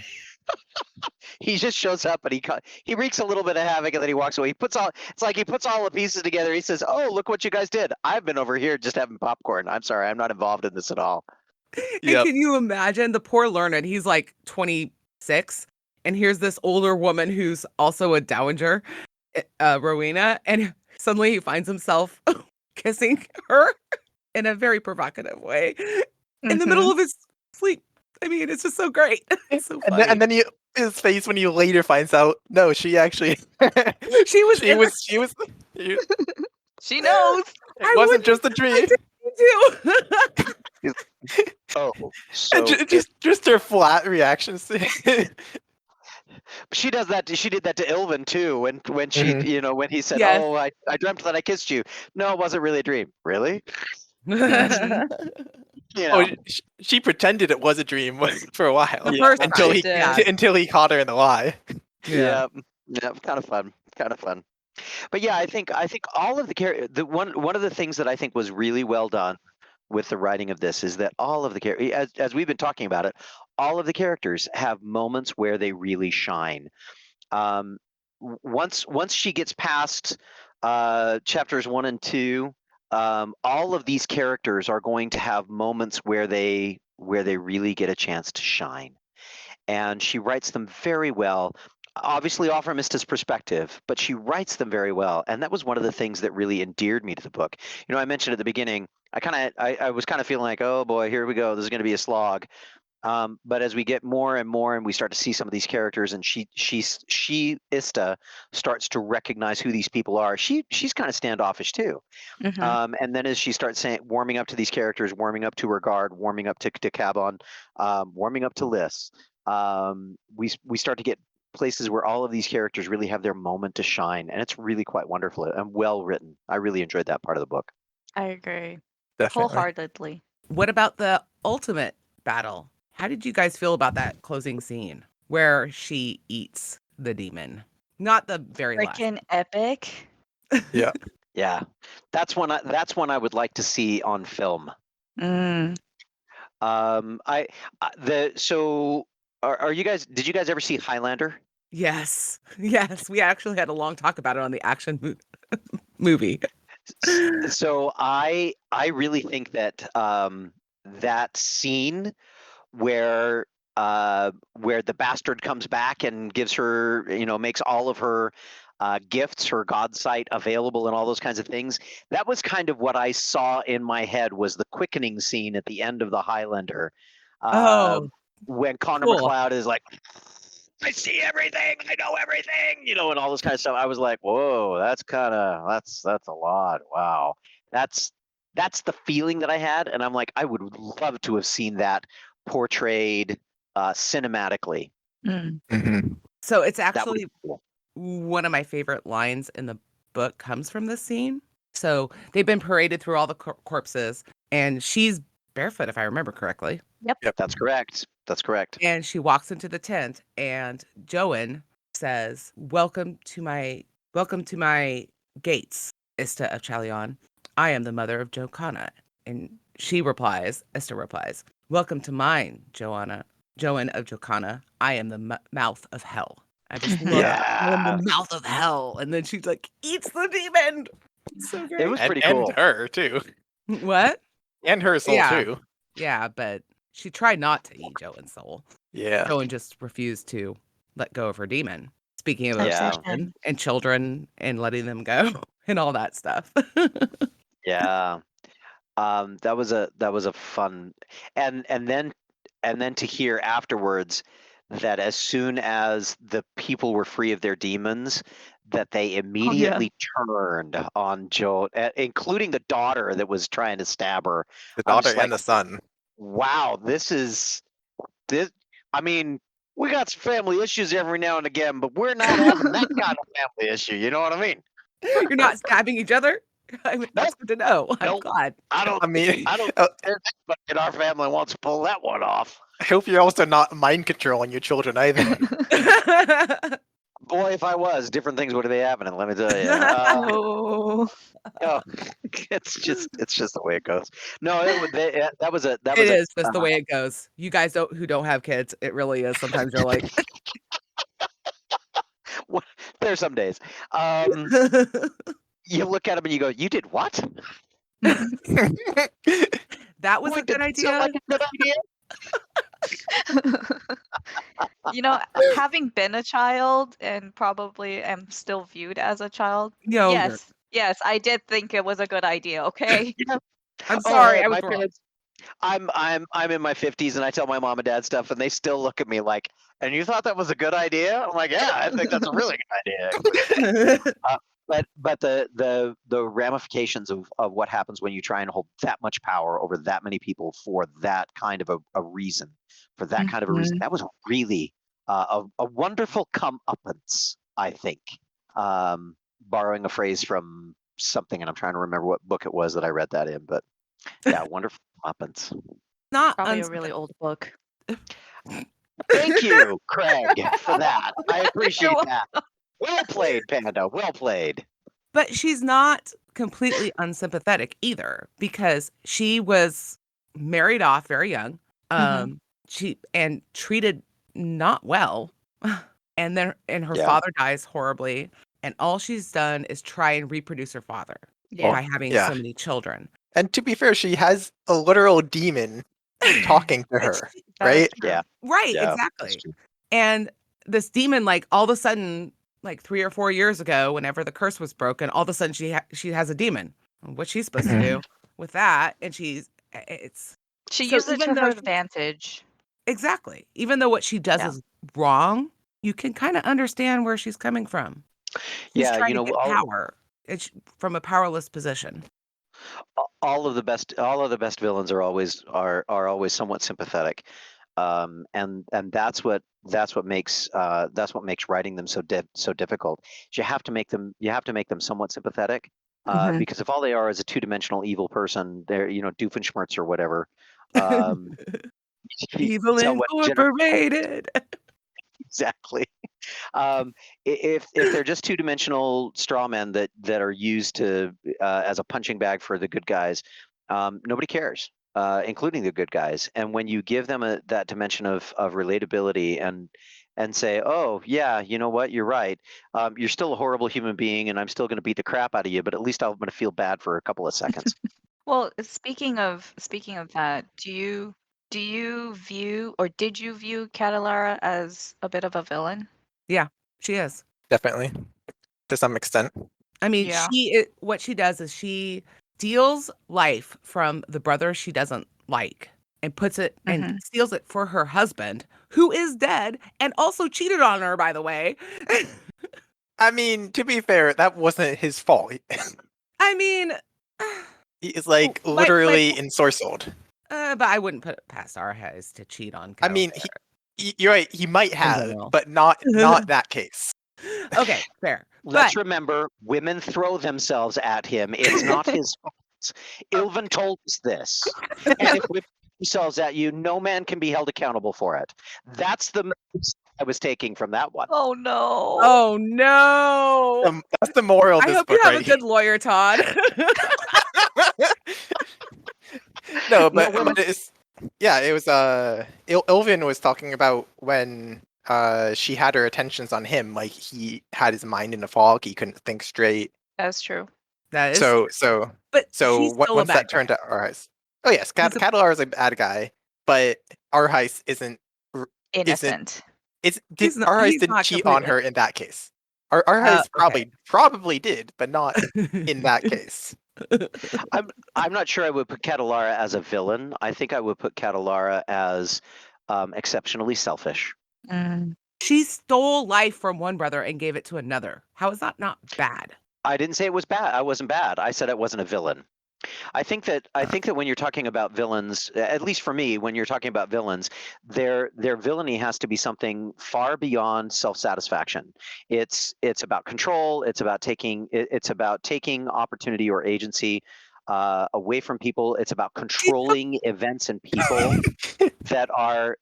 He just shows up and he wreaks a little bit of havoc and then he walks away. He puts all the pieces together. He says, "Oh, look what you guys did. I've been over here just having popcorn. I'm sorry, I'm not involved in this at all." And can you imagine the poor learned? He's like 26, and here's this older woman who's also a dowager, Rowena, and suddenly he finds himself kissing her in a very provocative way in the middle of his sleep. I mean, it's just so great. It's so And funny. then his face when he later finds out, no, she actually, She was in the- she was, it She knows. I wasn't wouldn't- just a dream. I did too. Oh, And so just her flat reactions to it. she does that. She did that to Ilvin too. When she, Mhm. you know, when he said, Yes. "Oh, I dreamt that I kissed you." No, it wasn't really a dream. Really? You know. Oh, she pretended it was a dream for a while The Yeah. first until time, he yeah. until he caught her in the lie. Yeah, kind of fun, But yeah, I think all of the one of the things that I think was really well done with the writing of this is that all of the as we've been talking about it, all of the characters have moments where they really shine. Once she gets past chapters 1 and 2, all of these characters are going to have moments where they really get a chance to shine, and she writes them very well. Obviously, all from Mista's perspective, but she writes them very well, and that was one of the things that really endeared me to the book. You know, I mentioned at the beginning, I was kind of feeling like, oh boy, here we go, this is going to be a slog. But as we get more and more, and we start to see some of these characters, and she Ista starts to recognize who these people are. She's kind of standoffish too. And then as she starts warming up to these characters, warming up to her guard, warming up to Cabon, warming up to Liz, we start to get places where all of these characters really have their moment to shine, and it's really quite wonderful and well written. I really enjoyed that part of the book. I agree. Definitely. Wholeheartedly. What about the ultimate battle? How did you guys feel about that closing scene where she eats the demon? Not the very last. Freaking epic. Yeah. Yeah, that's one I would like to see on film. Mm. So are you guys? Did you guys ever see Highlander? Yes. Yes. We actually had a long talk about it on the action movie. So I really think that that scene where the bastard comes back and gives her, makes all of her gifts, her god sight available, and all those kinds of things. That was kind of what I saw in my head, was the quickening scene at the end of the Highlander. When Connor cool. McLeod is like, I see everything, I know everything, and all this kind of stuff. I was like, whoa, that's a lot. Wow. That's the feeling that I had. And I'm like, I would love to have seen that portrayed cinematically. Mm. Mhm. So it's That would actually be cool. one of my favorite lines in the book comes from this scene. So they've been paraded through all the corpses, and she's barefoot, if I remember correctly. Yep, that's correct. That's correct. And she walks into the tent, and Joan says, welcome to my gates, Ista of Chalion. I am the mother of Jocana. And Ista replies, welcome to mine, Joan of Jocana. I am the mouth of hell. I just love I am the mouth of hell. And then she's like, eats the demon. It's so great. It was pretty and cool. her too, What? and her soul Yeah. too. Yeah, but she tried not to eat Joan's soul. Yeah. Joan just refused to let go of her demon. Speaking of Yeah. obsession and children and letting them go and all that stuff. Yeah. That was a fun, and then to hear afterwards that as soon as the people were free of their demons, that they immediately turned on Joan, including the daughter that was trying to stab her. The I'm daughter just like, and the son. wow, this. I mean, we got some family issues every now and again, but we're not having that kind of family issue. You know what I mean? You're not stabbing each other? I mean, that's good to know. I'm Nope. glad. I don't mean, think there's anybody in our family wants to pull that one off. I hope you're also not mind controlling your children either. Boy, if I was, different things would be happening. Let me tell you. No, it's just the way it goes. No, that was It is just the way it goes. You guys who don't have kids, it really is. Sometimes you're like, there's some days. You look at them and you go, "You did what?" that was a good Sound idea. like a good idea. Having been a child and probably am still viewed as a child, Younger. yes, I did think it was a good idea, okay? Yeah. I'm Oh, sorry, I was my wrong. parents. I'm in my 50s, and I tell my mom and dad stuff, and they still look at me like, "And you thought that was a good idea?" I'm like, "Yeah, I think that's a really good idea." But the ramifications of what happens when you try and hold that much power over that many people for that kind of a reason, for that kind of a reason, Mhm. that was really a wonderful comeuppance, I think. Borrowing a phrase from something, and I'm trying to remember what book it was that I read that in, but yeah, wonderful comeuppance. Not Probably a really unsympathetic. old book. Thank you, Craig, for that. I appreciate You're that. Well played, Panda. Well played. But she's not completely unsympathetic either, because she was married off very young. Mhm. She and treated not well. And then her Yeah. father dies horribly, and all she's done is try and reproduce her father Yeah. by having Yeah. so many children. And to be fair, she has a literal demon talking to her, That is right? true. Yeah. Right, Yeah. That's exactly. true. And this demon, like, all of a sudden, like 3 or 4 years ago, whenever the curse was broken, all of a sudden she has a demon. What's she supposed to Mhm. do with that? And it's She so used it even to though her she advantage. exactly. Even though what she does Yeah. is wrong, you can kinda understand where she's coming from. She's Yeah, trying to get power. It's from a powerless position. all of the best villains are always somewhat sympathetic, and that's what makes writing them so difficult. You have to make them somewhat sympathetic, Mhm. because if all they are is a two-dimensional evil person, they're Doofenshmirtz or whatever. Um, Evil somewhat Incorporated. exactly. If they're just two-dimensional straw men that are used to as a punching bag for the good guys, nobody cares, including the good guys. And when you give them that dimension of relatability and say, oh yeah, you know what, you're right. You're still a horrible human being, and I'm still going to beat the crap out of you, but at least I'm going to feel bad for a couple of seconds. Well, speaking of that, do you view or did you view Catalara as a bit of a villain? Yeah, she is. Definitely, to some extent. I mean, Yeah. what she does is she steals life from the brother she doesn't like and puts it and Mhm. steals it for her husband, who is dead and also cheated on her, by the way. I mean, to be fair, that wasn't his fault. I mean, He is like my literally ensorcelled. but I wouldn't put it past our heads to cheat on I Catalara mean, you're right. He might in have, general. but not that case. Okay, fair. Let's But remember, women throw themselves at him. It's not his fault. Ilvin told us this. And if women throw themselves at you, no man can be held accountable for it. That's the message I was taking from that one. Oh no. oh no. That's the moral of I this hope you book, have a right? good lawyer, Todd. No, No, but women. it's it was Ilvin was talking about when she had her attentions on him, like he had his mind in a fog, he couldn't think straight. That's true. That is So true. so But so she's still a once bad that guy. turned out Arheis. Oh yes, He's a Catalar is a bad guy, but Arheis isn't Innocent. Arheis he's didn't not cheat on completely. her in that case. Arheis Okay. probably did, but not in that case. I'm not sure I would put Catalara as a villain. I think I would put Catalara as exceptionally selfish. Mm. She stole life from one brother and gave it to another. How is that not bad? I didn't say it was bad. I wasn't bad. I said it wasn't a villain. I think that when you're talking about villains, at least for me, when you're talking about villains, their villainy has to be something far beyond self-satisfaction. It's about control. It's about taking opportunity or agency away from people. It's about controlling events and people that are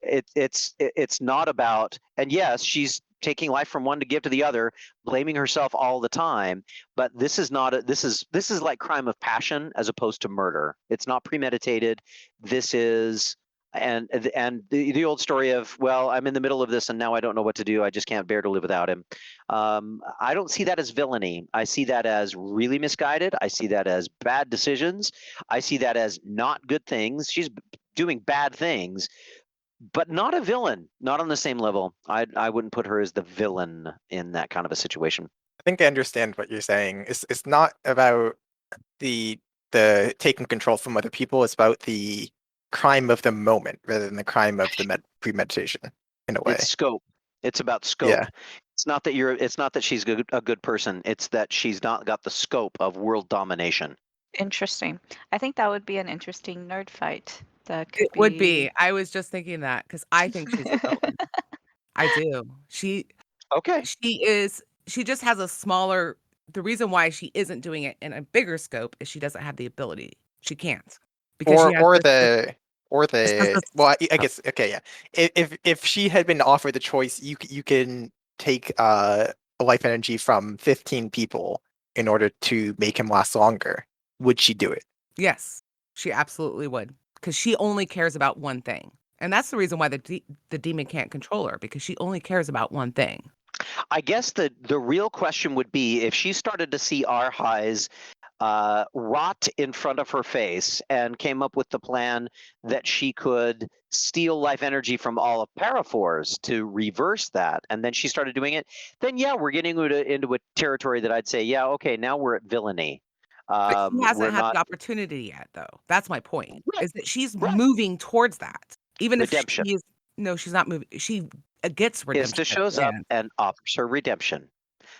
it's not about. And yes, she's taking life from one to give to the other, blaming herself all the time, but this is not this is like crime of passion as opposed to murder. It's not premeditated. This is and the old story of, well, I'm in the middle of this and now I don't know what to do, I just can't bear to live without him. I don't see that as villainy. I see that as really misguided. I see that as bad decisions. I see that as not good things. She's doing bad things, but not a villain. Not on the same level. I wouldn't put her as the villain in that kind of a situation. I think I understand what you're saying. It's not about the taking control from other people. It's about the crime of the moment rather than the crime of the premeditation, in a way. It's scope. It's about Yeah. scope. It's not that It's not that she's a good person. It's that she's not got the scope of world domination. Interesting. I think that would be an interesting nerd fight. That could It would be. I was just thinking that because I think she's a villain. I do. Okay. She just has a smaller the reason why she isn't doing it in a bigger scope is she doesn't have the ability. She can't. Because she has Or this the well, I guess okay, yeah. If she had been offered the choice, you can take life energy from 15 people in order to make him last longer. Would she do it? Yes, she absolutely would. Because she only cares about one thing. And that's the reason why the demon can't control her, because she only cares about one thing. I guess the real question would be if she started to see our highs rot in front of her face and came up with the plan that she could steal life energy from all of Parafor's to reverse that, and then she started doing it, then yeah, we're getting into a territory that I'd say, yeah, okay, now we're at villainy. But she We're hasn't had not the opportunity yet, though. That's my point, right, is that she's right. moving towards that. Even if Redemption. she is, no, she's not moving. She gets redemption. Ista shows up and offers her redemption.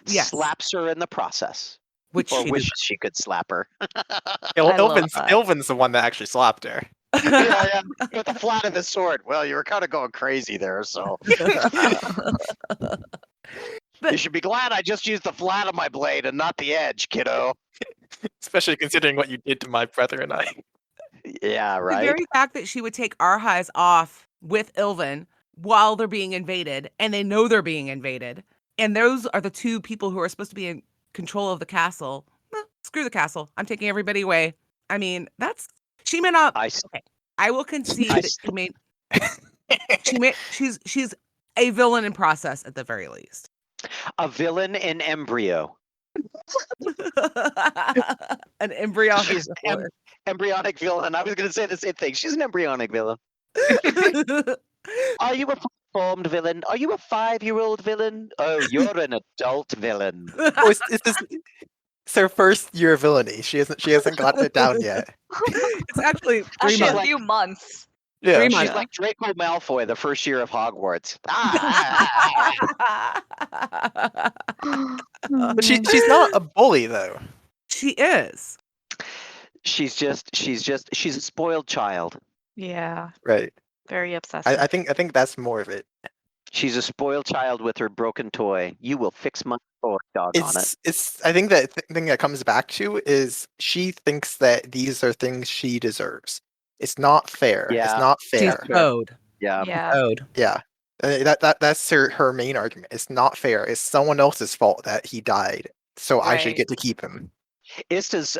Yes. Slaps her in the process. Which Or she wishes she could slap her. I love that. Ilvin's the one that actually slapped her. Yeah. With the flat of his sword. Well, you were kind of going crazy there, so. But You should be glad I just used the flat of my blade and not the edge, kiddo. Especially considering what you did to my brother and I. Yeah, the right? very fact that she would take our highs off with Ilvin while they're being invaded, and they know they're being invaded, and those are the two people who are supposed to be in control of the castle. Screw the castle. I'm taking everybody away. I mean, she may not. Okay, I will concede that she's a villain in process at the very least. A villain in embryo. An embryonic She's villain. embryonic villain. I was going to say the same thing. She's an embryonic villain. Are you a formed villain? Are you a 5-year-old villain? Oh, you're an adult villain. Oh, it's her first year of villainy. She hasn't gotten it down yet. It's actually 3 Actually, months. a few months. Yeah. 3 She's months. like Draco Malfoy the first year of Hogwarts. But she's not a bully though. She is. She's a spoiled child. Yeah, Right. very obsessive. I think that's more of it. She's a spoiled child with her broken toy. You will fix my toy, doggone it. It's I think that thing that comes back to is she thinks that these are things she deserves. It's not fair. Yeah. It's not She's fair. owed. Yeah. Yeah. Owed. Yeah. That's her main argument. It's not fair. It's someone else's fault that he died. So I should Right. get to keep him. Ista's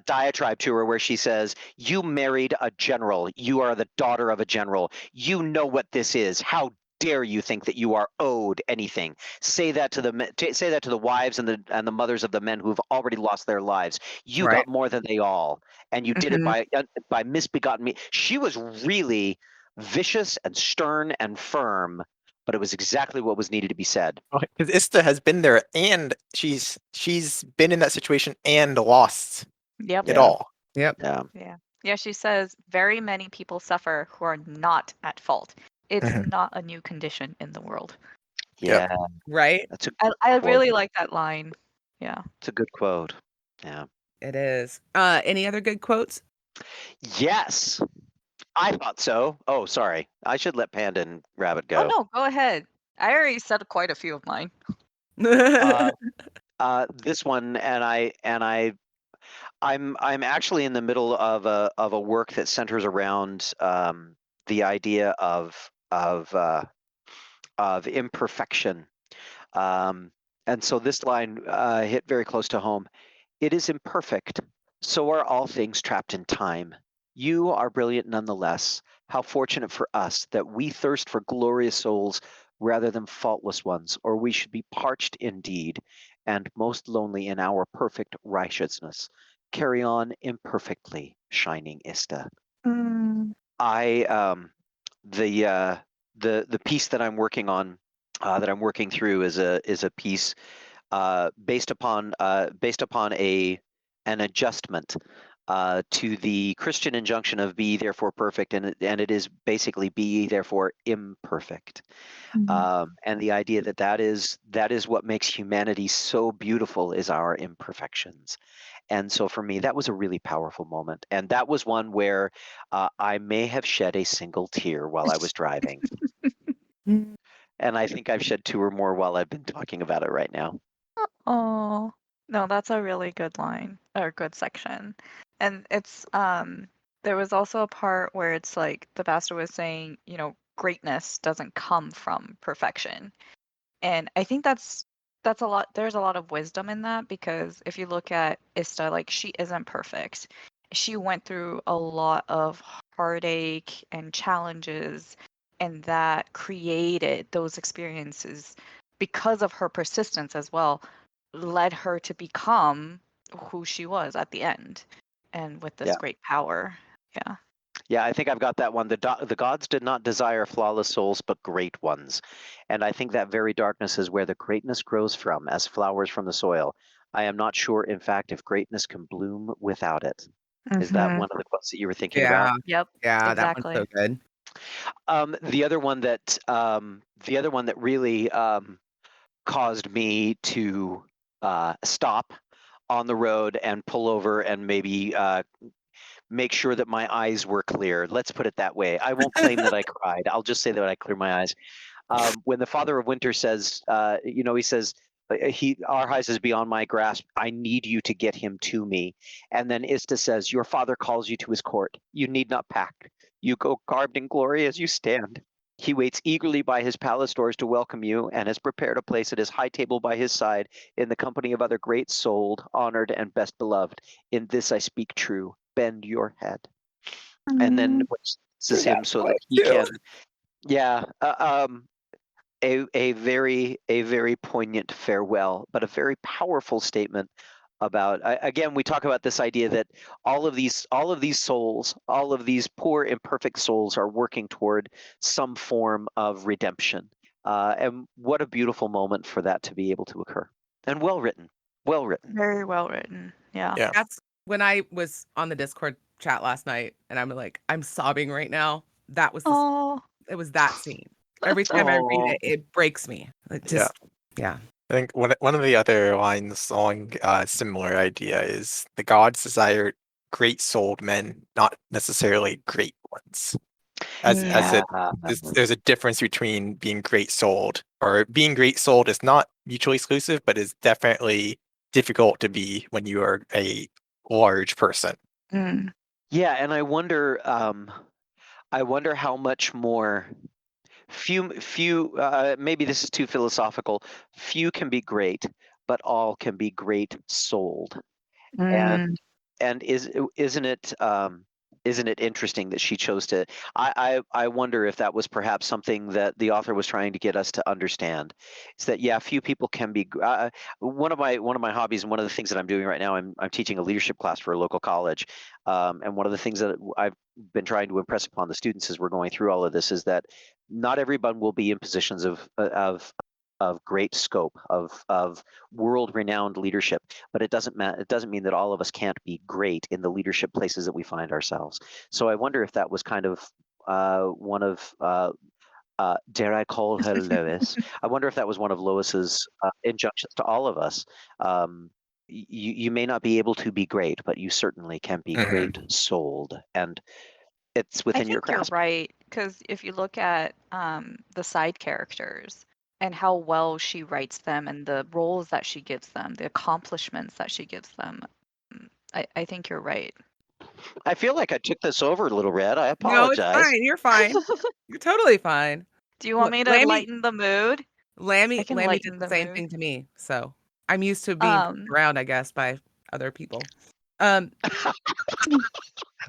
diatribe to her where she says, you married a general. You are the daughter of a general. You know what this is. How dare you think that you are owed anything? Say that to the wives and the mothers of the men who've already lost their lives. You Right. got more than they all, and you did it by misbegotten me. She was really vicious and stern and firm, but it was exactly what was needed to be said. Because Ista has been there and she's been in that situation and lost Yep. it all. Yep. Yeah. Yeah, she says very many people suffer who are not at fault. It's Mhm. not a new condition in the world. Yeah. Right? That's a I quote. really like that line. Yeah. It's a good quote. Yeah. It is. Any other good quotes? Yes. I thought so. Oh, sorry. I should let Panda and Rabbit Oh go. no, go ahead. I already said quite a few of mine. This one, I'm actually in the middle of a work that centers around the idea of imperfection, and so this line hit very close to home. It is imperfect, so are all things trapped in time. You are brilliant nonetheless. How fortunate for us that we thirst for glorious souls rather than faultless ones, or we should be parched indeed, and most lonely in our perfect righteousness. Carry on imperfectly, shining Ista. Mm. the piece that I'm working on, that I'm working through, is a piece based upon an adjustment to the Christian injunction of be ye therefore perfect, and it is basically be ye therefore imperfect. And the idea that is what makes humanity so beautiful, is our imperfections. And so for me, that was a really powerful moment. And that was one where I may have shed a single tear while I was driving. And I think I've shed 2 or more while I've been talking about it right now. Oh, no, that's a really good line or good section. And it's there was also a part where it's like the pastor was saying, greatness doesn't come from perfection. And I think that's a lot, there's a lot of wisdom in that, because if you look at Ista, like, she isn't perfect. She went through a lot of heartache and challenges, and that created those experiences, because of her persistence as well, led her to become who she was at the end, and with this Yeah. great power. Yeah. Yeah, I think I've got that one. The gods did not desire flawless souls, but great ones. And I think that very darkness is where the greatness grows from, as flowers from the soil. I am not sure, in fact, if greatness can bloom without it. Is that one of the quotes that you were thinking Yeah. about? Yep. Yeah, that one's so Exactly. good. The other one that really caused me to stop on the road and pull over and maybe make sure that my eyes were clear. Let's put it that way. I won't claim that I cried. I'll just say that I cleared my eyes. When the Father of Winter says, he says, Arhais is beyond my grasp. I need you to get him to me. And then Ista says, your father calls you to his court. You need not pack. You go garbed in glory as you stand. He waits eagerly by his palace doors to welcome you, and has prepared a place at his high table by his side, in the company of other great souled, honored, and best beloved. In this I speak true. Bend your head. And then this is him so that he can, yeah, a very poignant farewell, but a very powerful statement about, again, we talk about this idea that all of these souls, all of these poor imperfect souls, are working toward some form of redemption. And what a beautiful moment for that to be able to occur. And well written. Very well written. Yeah. Yeah. That's when I was on the Discord chat last night, and I'm like, I'm sobbing right now. That was Oh, it was that scene. Every that's time I read Oh, it breaks me. It just, yeah. I think one of the other lines along a similar idea is the gods desire great souled men, not necessarily great ones. As yeah. there's a difference between being great souled, or being great souled is not mutually exclusive, but is definitely difficult to be when you are a large person. Mm. Yeah, and I wonder how much more. Few, maybe this is too philosophical. Few can be great, but all can be great souled. And Mm. isn't it interesting that she chose to? I wonder if that was perhaps something that the author was trying to get us to understand. Is that, yeah, few people can be. One of my hobbies, and one of the things that I'm doing right now, I'm teaching a leadership class for a local college, and one of the things that I've been trying to impress upon the students as we're going through all of this is that not everyone will be in positions of great scope, of world-renowned leadership, but it doesn't mean that all of us can't be great in the leadership places that we find ourselves. So I wonder if that was kind of one of, dare I call her Lois? I wonder if that was one of Lois's injunctions to all of us. You may not be able to be great, but you certainly can be Mhm. great souled, and it's I within your think you're grasp. right, because if you look at the side characters and how well she writes them, and the roles that she gives them, the accomplishments that she gives them, I think you're right. I feel like I took this over, Little Red. I No, it's apologize. fine. You're fine. You're totally fine. Do you want me to lighten the mood? I can Lammy did lighten the the same mood. thing to me, so I'm used to being pushed Um, around, I guess, by other people. Um,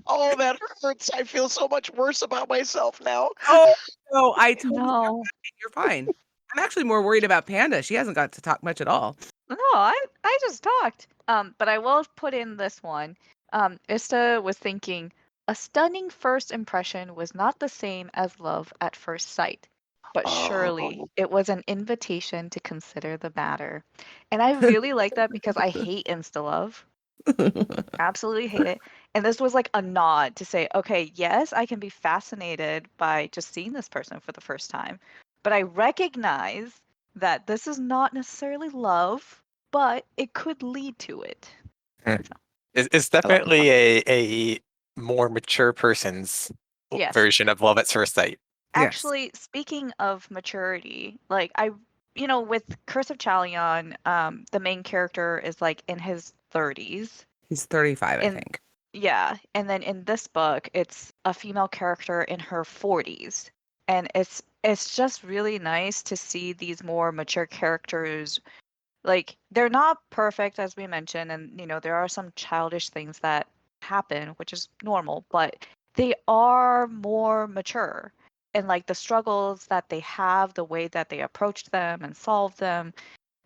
Oh, that hurts. I feel so much worse about myself now. oh, no, I totally get no, it. You're fine. I'm actually more worried about Panda. She hasn't got to talk much at all. no, I just talked. But I will put in this one. Ista was thinking, A stunning first impression was not the same as love at first sight, but surely Oh. it was an invitation to consider the matter. And I really like that because I hate insta love. Absolutely hate it. And this was like a nod to say, okay, yes, I can be fascinated by just seeing this person for the first time, but I recognize that this is not necessarily love, but it could lead to it. Hmm. So It's I love this one. definitely a more mature person's Yes. version of love at first sight. Yes. Actually, speaking of maturity, like with Curse of Chalion, the main character is like in his 30s. He's 35, I And think. yeah, and then in this book, it's a female character in her 40s. And it's just really nice to see these more mature characters. Like they're not perfect as we mentioned, and there are some childish things that happen, which is normal, but they are more mature. And like the struggles that they have, the way that they approach them and solve them,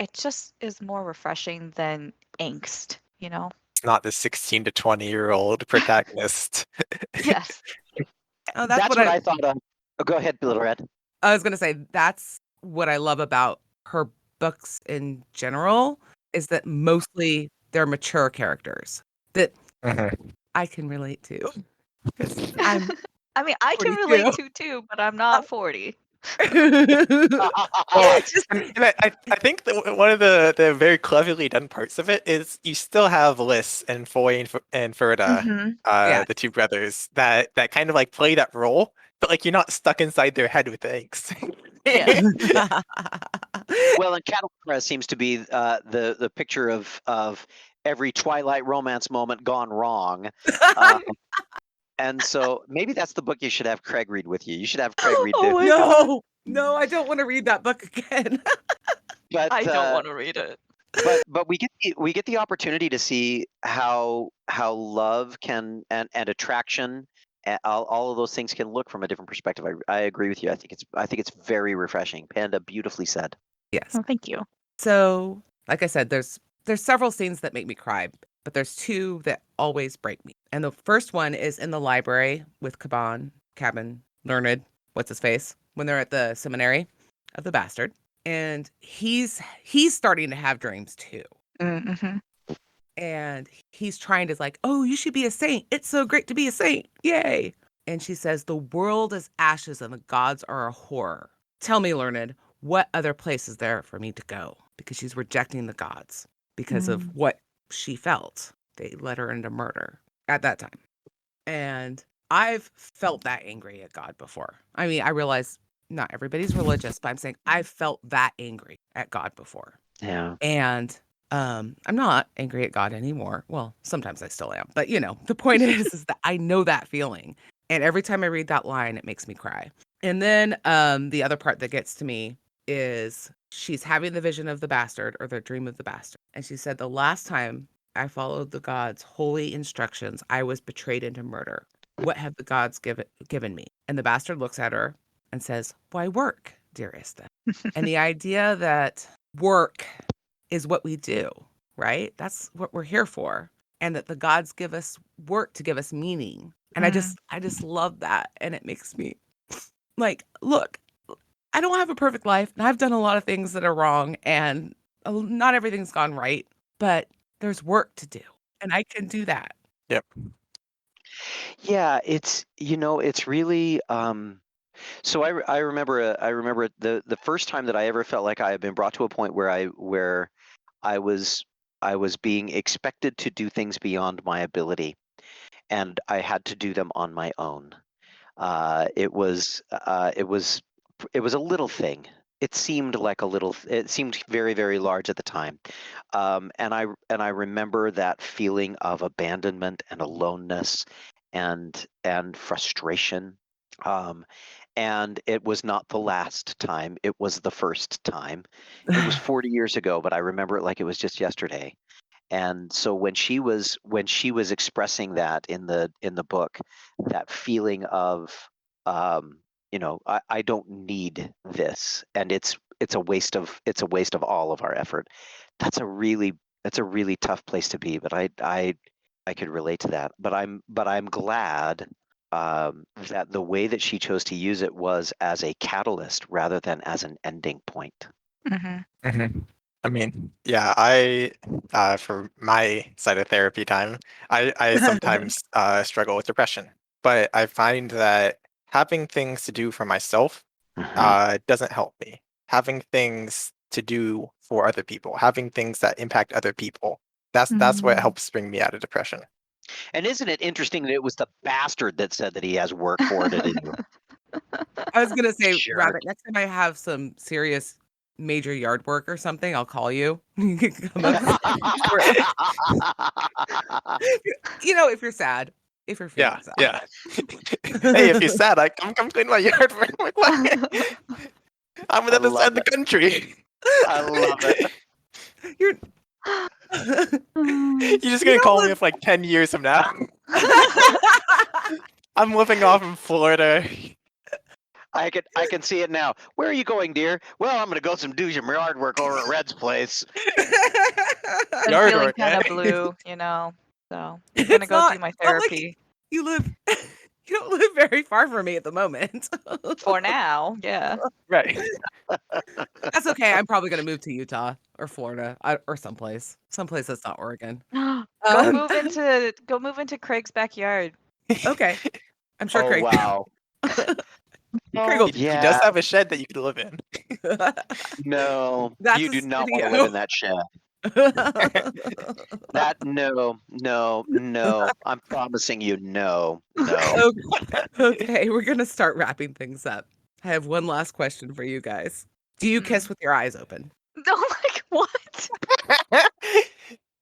it just is more refreshing than angst, you know? Not the 16 to 20-year-old protagonist. Yes. Oh, that's That's what what I thought of. Oh, go ahead, Little Red. I was gonna say. That's what I love about her books in general, is that mostly they're mature characters that Mhm. I can relate to. 'Cause I'm I mean, I can relate 42. to too, but I'm not 40. Well, It's just I think that one of the very cleverly done parts of it is you still have Liz and Foy and Ferda, Mm-hmm. yeah. the two brothers that kind of like play that role, but like you're not stuck inside their head with the angst. Yes. Well, and Catalina seems to be the picture of every Twilight romance moment gone wrong. Um, and so maybe that's the book you should have Craig read with you. You should have Craig read Oh too. my god. No, I don't want to read that book again. But I don't want to read it. but we get the opportunity to see how love can and attraction and all of those things can look from a different perspective. I agree with you. I think it's very refreshing. Panda, beautifully said. Yes. Oh, thank you. So, like I said, there's several scenes that make me cry, but there's two that always break me. And the first one is in the library with Cabin, Learned, what's his face, when they're at the seminary of the bastard. And he's starting to have dreams too. Mm-hmm. And he's trying to like, oh, you should be a saint. It's so great to be a saint. Yay. And she says, the world is ashes and the gods are a horror. Tell me, Learned, what other place is there for me to go? Because she's rejecting the gods because of what she felt. They led her into murder at that time. And I've felt that angry at God before. I mean, I realize not everybody's religious, but I'm saying I've felt that angry at God before. Yeah. And I'm not angry at God anymore. Well, sometimes I still am. But, the point is that I know that feeling. And every time I read that line, it makes me cry. And then the other part that gets to me is she's having the vision of the bastard or the dream of the bastard. And she said, the last time I followed the gods' holy instructions, I was betrayed into murder. What have the gods given me? And the bastard looks at her and says, why work, dearest? And the idea that work is what we do, right? That's what we're here for. And that the gods give us work to give us meaning. And I just love that. And it makes me like, look, I don't have a perfect life and I've done a lot of things that are wrong and not everything's gone right, but there's work to do and I can do that. Yep. Yeah, it's really so I remember the first time that I ever felt like I had been brought to a point where I was being expected to do things beyond my ability, and I had to do them on my own. It was a little thing. It seemed like a little. It seemed very, very large at the time, and I remember that feeling of abandonment and aloneness, and frustration. Um, and it was not the last time. It was the first time. It was 40 years ago, but I remember it like it was just yesterday. And so when she was expressing that in the book, that feeling of I don't need this, and it's a waste of all of our effort. That's a really tough place to be. But relate to that. But I'm glad that the way that she chose to use it was as a catalyst rather than as an ending point. Mm-hmm. I mean, yeah, for my side of therapy time, I sometimes struggle with depression, but I find that having things to do for myself doesn't help me. Having things to do for other people, having things that impact other people, that's what helps bring me out of depression. And isn't it interesting that it was the bastard that said that he has work for her to do? I was gonna say, Jerk. Rabbit, next time I have some serious major yard work or something, I'll call you. You can come up. If you're sad, if you're feeling sad. Yeah. Hey, if you're sad, I come clean my yard for you. Like, what? I'm on the other side of the country. I love it. You're You're just gonna call me up like 10 years from now. I'm living off in Florida. I can see it now. Where are you going, dear? Well, I'm gonna go do some yard work over at Red's place. I'm Yard feeling work, kind eh? of blue, So I'm gonna go do my it's not like therapy. you don't live very far from me at the moment. For now, yeah. Right. That's okay. I'm probably gonna move to Utah or Florida or someplace that's not Oregon. Go move into Craig's backyard. Okay, I'm sure Oh Craig. wow. Craig will He does have a shed that you could live in. No, That's you a do not want to studio. live in that shed. That no. I'm promising you, no. Okay, we're gonna start wrapping things up. I have one last question for you guys. Do you kiss with your eyes open? No, like what?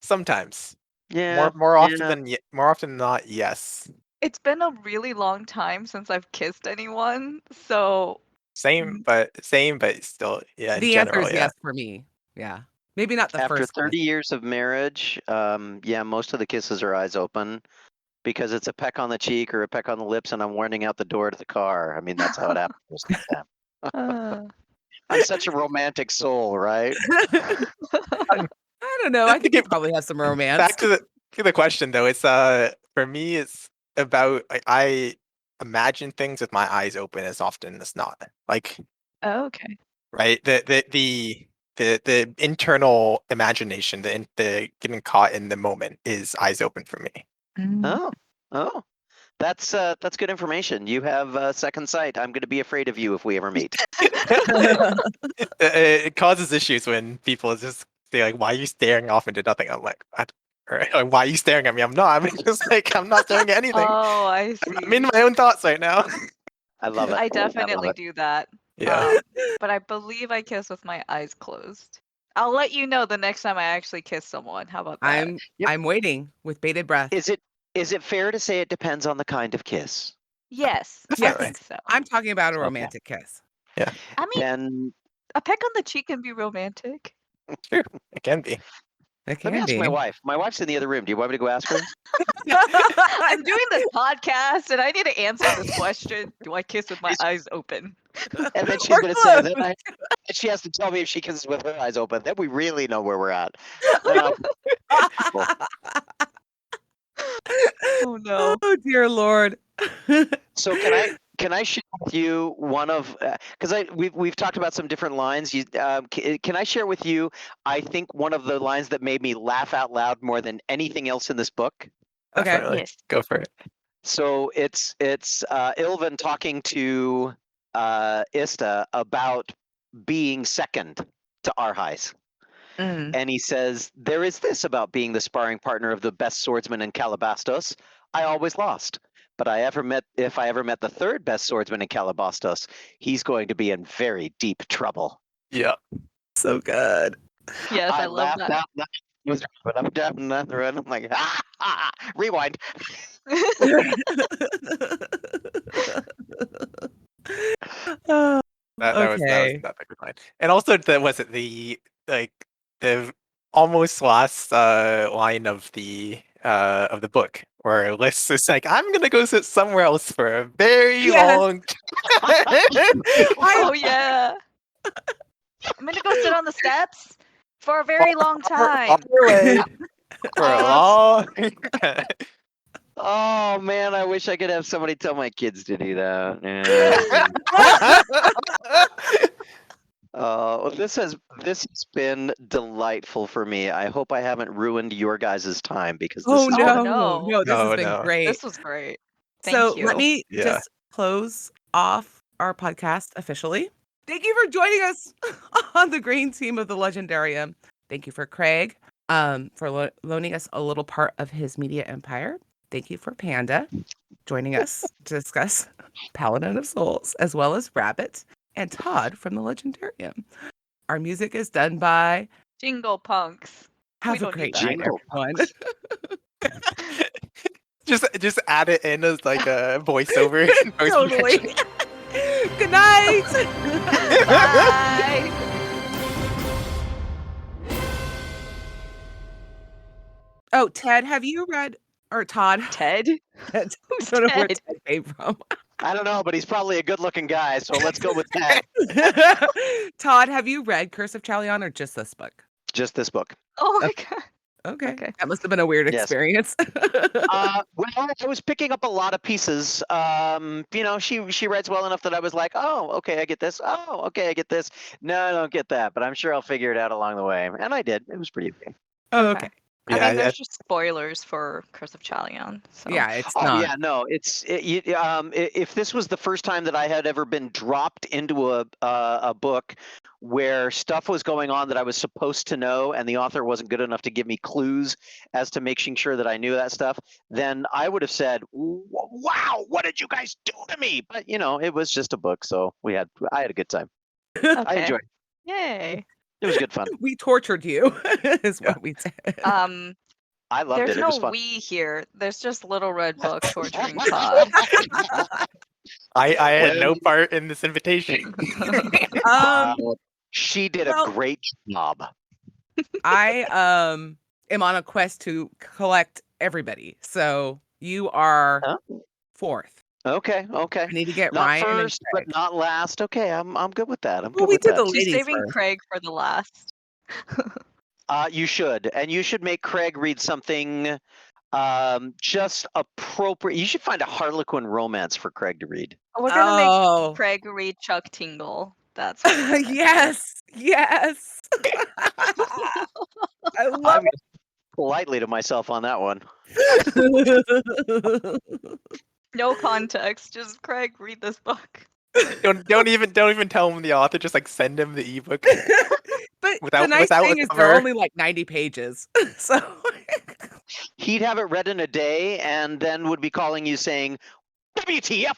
Sometimes. Yeah. More often than not, yes. It's been a really long time since I've kissed anyone, so Same, but still, yeah. The in answer general, is yeah. yes for me. Yeah, maybe not the After first 30 kiss. years of marriage, yeah, most of the kisses are eyes open because it's a peck on the cheek or a peck on the lips, and I'm warning out the door to the car. I mean, that's how it happens most of the time. I'm such a romantic soul, right? I don't know. I think you probably have some romance. Back to the question though, it's for me it's about I imagine things with my eyes open as often as not. Like okay. right, the internal imagination, the getting caught in the moment is eyes open for me. Oh, that's good information. You have second sight. I'm going to be afraid of you if we ever meet. It causes issues when people just say like, "Why are you staring off into nothing?" I'm like, "What?" Or like, "Why are you staring at me?" I'm not. I'm just like, I'm not staring at anything. Oh, I see. I'm in my own thoughts right now. I love it. I definitely do that. Yeah. But I believe I kiss with my eyes closed. I'll let you know the next time I actually kiss someone. How about that? I'm waiting with bated breath. Is it fair to say it depends on the kind of kiss? Yes, I Definitely. think so. I'm talking about a Okay. romantic kiss. I mean, Then a peck on the cheek can be romantic. Sure, it can be. It let me can ask be. my wife. My wife's in the other room. Do you want me to go ask her? I'm doing this podcast and I need to answer this question. Do I kiss with my eyes open? And then she's Or going to say, close. and she has to tell me if she kisses with her eyes open. Then we really know where we're at. Oh no. Oh dear Lord. So can I share with you one of because we've talked about some different lines. Can I share with you? I think one of the lines that made me laugh out loud more than anything else in this book. Okay. Definitely. Yes. Go for it. So it's Ilvin talking to Ista about being second to Arhais. And he says, there is this about being the sparring partner of the best swordsman in Calabastos. I always lost. But if I ever met the third best swordsman in Calabastos, he's going to be in very deep trouble. Yeah. So good. Yes, I love laughed that. out loud, but I'm down another and I'm like, rewind. That was Okay. not a good line. And also the almost last line of the book where Liz is like, I'm gonna go sit somewhere else for a very Yes. long Oh yeah. I'm gonna go sit on the steps for a very long time. Far away. For a Oh, long. oh man, I wish I could have somebody tell my kids to do that. Yeah. Well, this has been delightful for me. I hope I haven't ruined your guys' time because this Oh is Oh no, no, no, this has No, been no. great. this was great. So Thank let you. me Yeah. just close off our podcast officially. Thank you for joining us on the green team of the Legendarium. Thank you for Craig for loaning us a little part of his media empire. Thank you for Panda joining us to discuss Paladin of Souls, as well as Rabbit and Todd from the Legendarium. Our music is done by Jingle punks. We Have a don't need great that. night, Jingle. everyone. Just add it in as like a voiceover. voice Totally. projection. Good night. Bye. Oh, Ted, have you read, or Todd? Ted? Ted. Who's I don't know where Ted? Ted came from. I don't know, but he's probably a good-looking guy, so let's go with that. Todd, have you read Curse of Chalion or just this book? Just this book. Oh my Okay. god. Okay. Okay. That must have been a weird Yes. experience. Well, I was picking up a lot of pieces. She writes well enough that I was like, oh, okay, I get this. Oh, okay, I get this. No, I don't get that, but I'm sure I'll figure it out along the way. And I did. It was pretty okay. Okay. I Yeah, mean, there's just spoilers for Curse of Chalion. So. Yeah, it's Oh not. yeah, no, if this was the first time that I had ever been dropped into a book where stuff was going on that I was supposed to know and the author wasn't good enough to give me clues as to making sure that I knew that stuff, then I would have said, "Wow, what did you guys do to me?" But it was just a book, so I had a good time. I Okay. enjoyed it. Yay. It was good fun. We tortured you, is Yeah. what we said. I loved There's it. It no was fun. we here. There's just Little Red Book torturing Todd. I had no Well, part in this invitation. She did a well- great job. I am on a quest to collect everybody. So you are Huh? fourth. Okay. I need to get Not Ryan and first, but Craig. not last. Okay, I'm good with that. I'm Well, good we with did that. the She's ladies saving first. Craig for the last. You should, and you should make Craig read something just appropriate. You should find a Harlequin romance for Craig to read. We're gonna make Oh, Craig read Chuck Tingle. That's what we're gonna do. yes, yes. I love I'm politely to myself on that one. it. No context. Just Craig, read this book. don't even tell him the author. Just like send him the ebook. But the Without- nice without thing a is they're cover. only like 90 pages. So He'd have it read in a day, and then would be calling you saying, "WTF?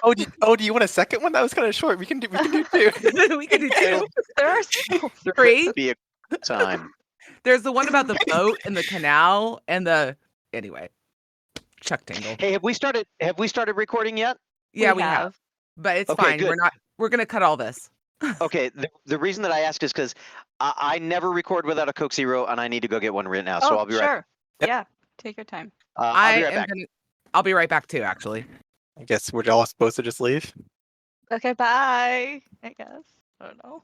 Oh, do you want a second one? That was kind of short. We can do two. we can do two. There are so Three. Be a good time." There's the one about the boat and the canal and the anyway. Chuck Tingle. Hey, have we started recording yet? Yeah, we have. But it's Okay, fine. good. We're gonna cut all this. Okay, the reason that I asked is because I never record without a Coke Zero, and I need to go get one right now. So Oh, I'll be right. sure. Yep. Yeah, take your time. I'll be right back. I'll be right back too, actually. I guess we're all supposed to just leave. Okay, bye. I guess. I don't know.